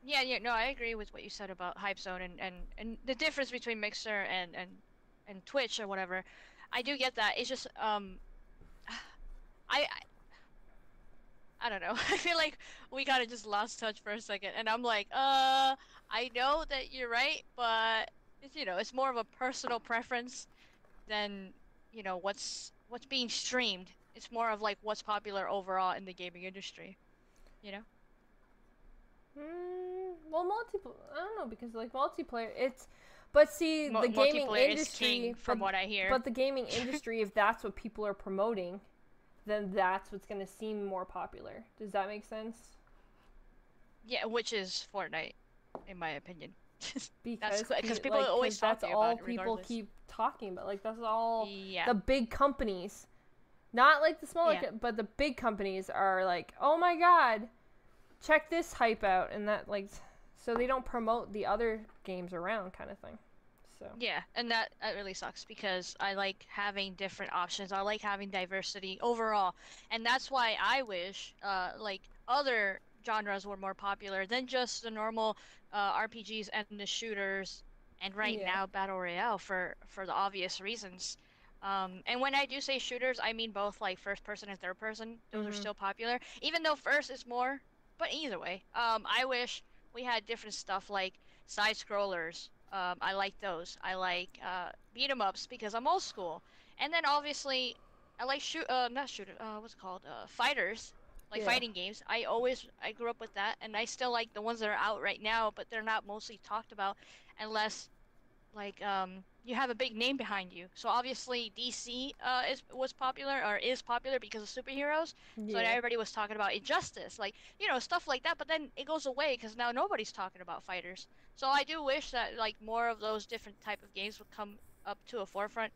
Yeah, no, I agree with what you said about Hype Zone and the difference between Mixer and Twitch or whatever. I do get that. It's just I I don't know. I feel like we kind of just lost touch for a second, and I'm like, I know that you're right, but it's, you know, it's more of a personal preference than, you know, what's being streamed. It's more of like what's popular overall in the gaming industry, you know? Well, multiplayer, I don't know, because like multiplayer, it's, but see, the gaming industry, is king, from what I hear. But the gaming industry, if that's what people are promoting, then that's what's gonna seem more popular. Does that make sense? Yeah, which is Fortnite, in my opinion. Because people like, always that's talking all about it people regardless. keep talking about. Like that's all Yeah. the big companies, not like the smaller, Yeah. but the big companies are like, oh my god, check this hype out, and that like, so they don't promote the other games around, kind of thing. So Yeah, and that really sucks because I like having different options. I like having diversity overall, and that's why I wish like other genres were more popular than just the normal RPGs and the shooters, and right Yeah. now Battle Royale for the obvious reasons. And when I do say shooters, I mean both like first person and third person. Those are still popular, even though first is more. But either way, I wish we had different stuff like side scrollers. I like those. I like beat 'em ups because I'm old school. And then obviously I like not shooter, what's it called? Fighters. Like Yeah. fighting games. I grew up with that, and I still like the ones that are out right now, but they're not mostly talked about unless like you have a big name behind you. So obviously DC was popular or is popular because of superheroes. So Yeah. everybody was talking about Injustice, like, you know, stuff like that. But then it goes away because now nobody's talking about fighters. So I do wish that like more of those different type of games would come up to a forefront.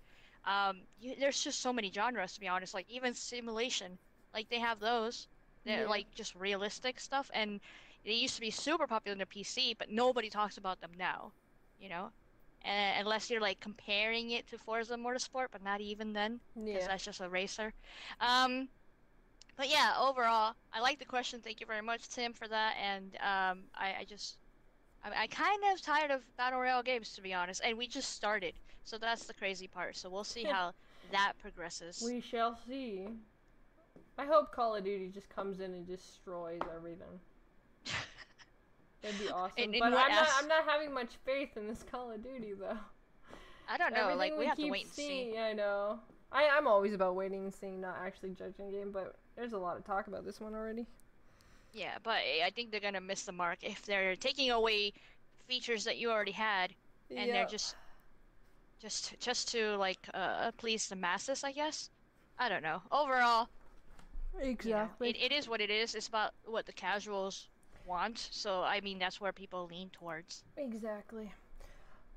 There's just so many genres, to be honest. Like even simulation, like they have those. They're Yeah. like just realistic stuff, and they used to be super popular in the PC, but nobody talks about them now. You know. Unless you're like comparing it to Forza Motorsport, but not even then, because Yeah. that's just a racer. But yeah, overall, I like the question. Thank you very much, Tim, for that. And I kind of tired of Battle Royale games, to be honest. And we just started, so that's the crazy part. So we'll see how that progresses. We shall see. I hope Call of Duty just comes in and destroys everything. That'd be awesome. But I'm not having much faith in this Call of Duty though. I don't know. Everything like we have to wait and see. Yeah, I know. I'm always about waiting and seeing, not actually judging game. But there's a lot of talk about this one already. Yeah, but I think they're gonna miss the mark if they're taking away features that you already had, and they're just to like please the masses, I guess. I don't know. Overall, Exactly. you know, it is what it is. It's about what the casuals want. So I mean, that's where people lean towards. Exactly.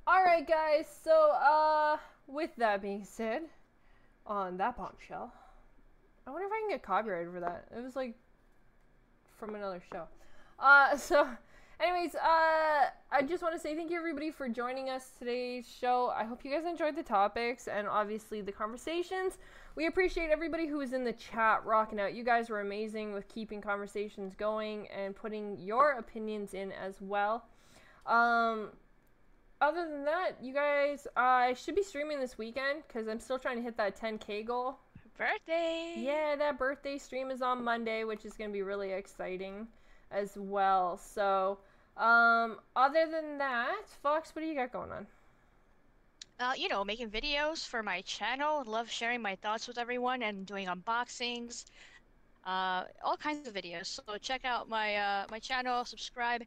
All right, guys. So with that being said, on that bombshell, I wonder if I can get copyrighted for that. It was like from another show. So anyways, I just want to say thank you everybody for joining us today's show. I hope you guys enjoyed the topics and obviously the conversations. We appreciate everybody who was in the chat rocking out. You guys were amazing with keeping conversations going and putting your opinions in as well. Other than that, you guys, I should be streaming this weekend because I'm still trying to hit that 10K goal. Birthday! Yeah, that birthday stream is on Monday, which is going to be really exciting as well. So, other than that, Fox, what do you got going on? You know, making videos for my channel. Love sharing my thoughts with everyone and doing unboxings. All kinds of videos. So check out my my channel, subscribe.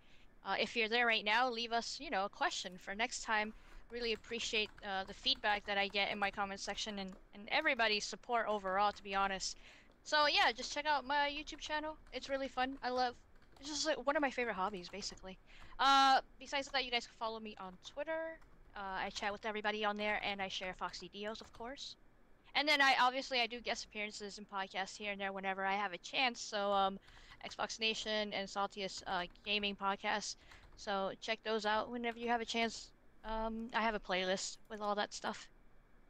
If you're there right now, leave us, you know, a question for next time. Really appreciate the feedback that I get in my comment section and everybody's support overall, to be honest. So yeah, just check out my YouTube channel. It's really fun. It's just like one of my favorite hobbies, basically. Besides that, you guys can follow me on Twitter. I chat with everybody on there, and I share Foxy Dios, of course. And then I do guest appearances and podcasts here and there whenever I have a chance. So Xbox Nation and Saltiest gaming podcasts. So check those out whenever you have a chance. I have a playlist with all that stuff.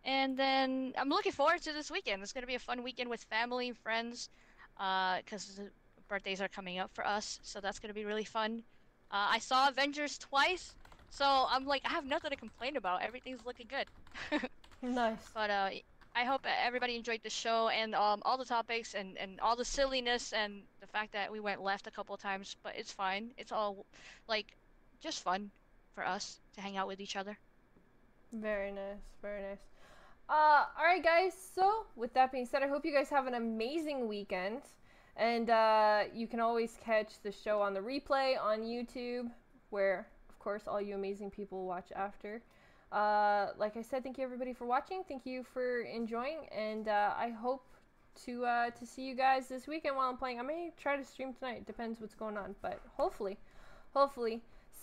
And then I'm looking forward to this weekend. It's going to be a fun weekend with family and friends because the birthdays are coming up for us. So that's going to be really fun. I saw Avengers twice, so I'm like, I have nothing to complain about. Everything's looking good. Nice. But I I hope everybody enjoyed the show and all the topics and all the silliness and the fact that we went left a couple of times, but it's fine. It's all like just fun for us to hang out with each other. Very nice, very nice. Alright guys, so with that being said, I hope you guys have an amazing weekend. And you can always catch the show on the replay on YouTube, where, of course, all you amazing people watch after. Like I said, thank you everybody for watching. Thank you for enjoying, and I hope to see you guys this weekend while I'm playing. I may try to stream tonight. It depends what's going on, but hopefully.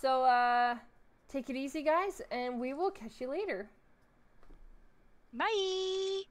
So, take it easy, guys, and we will catch you later. Bye!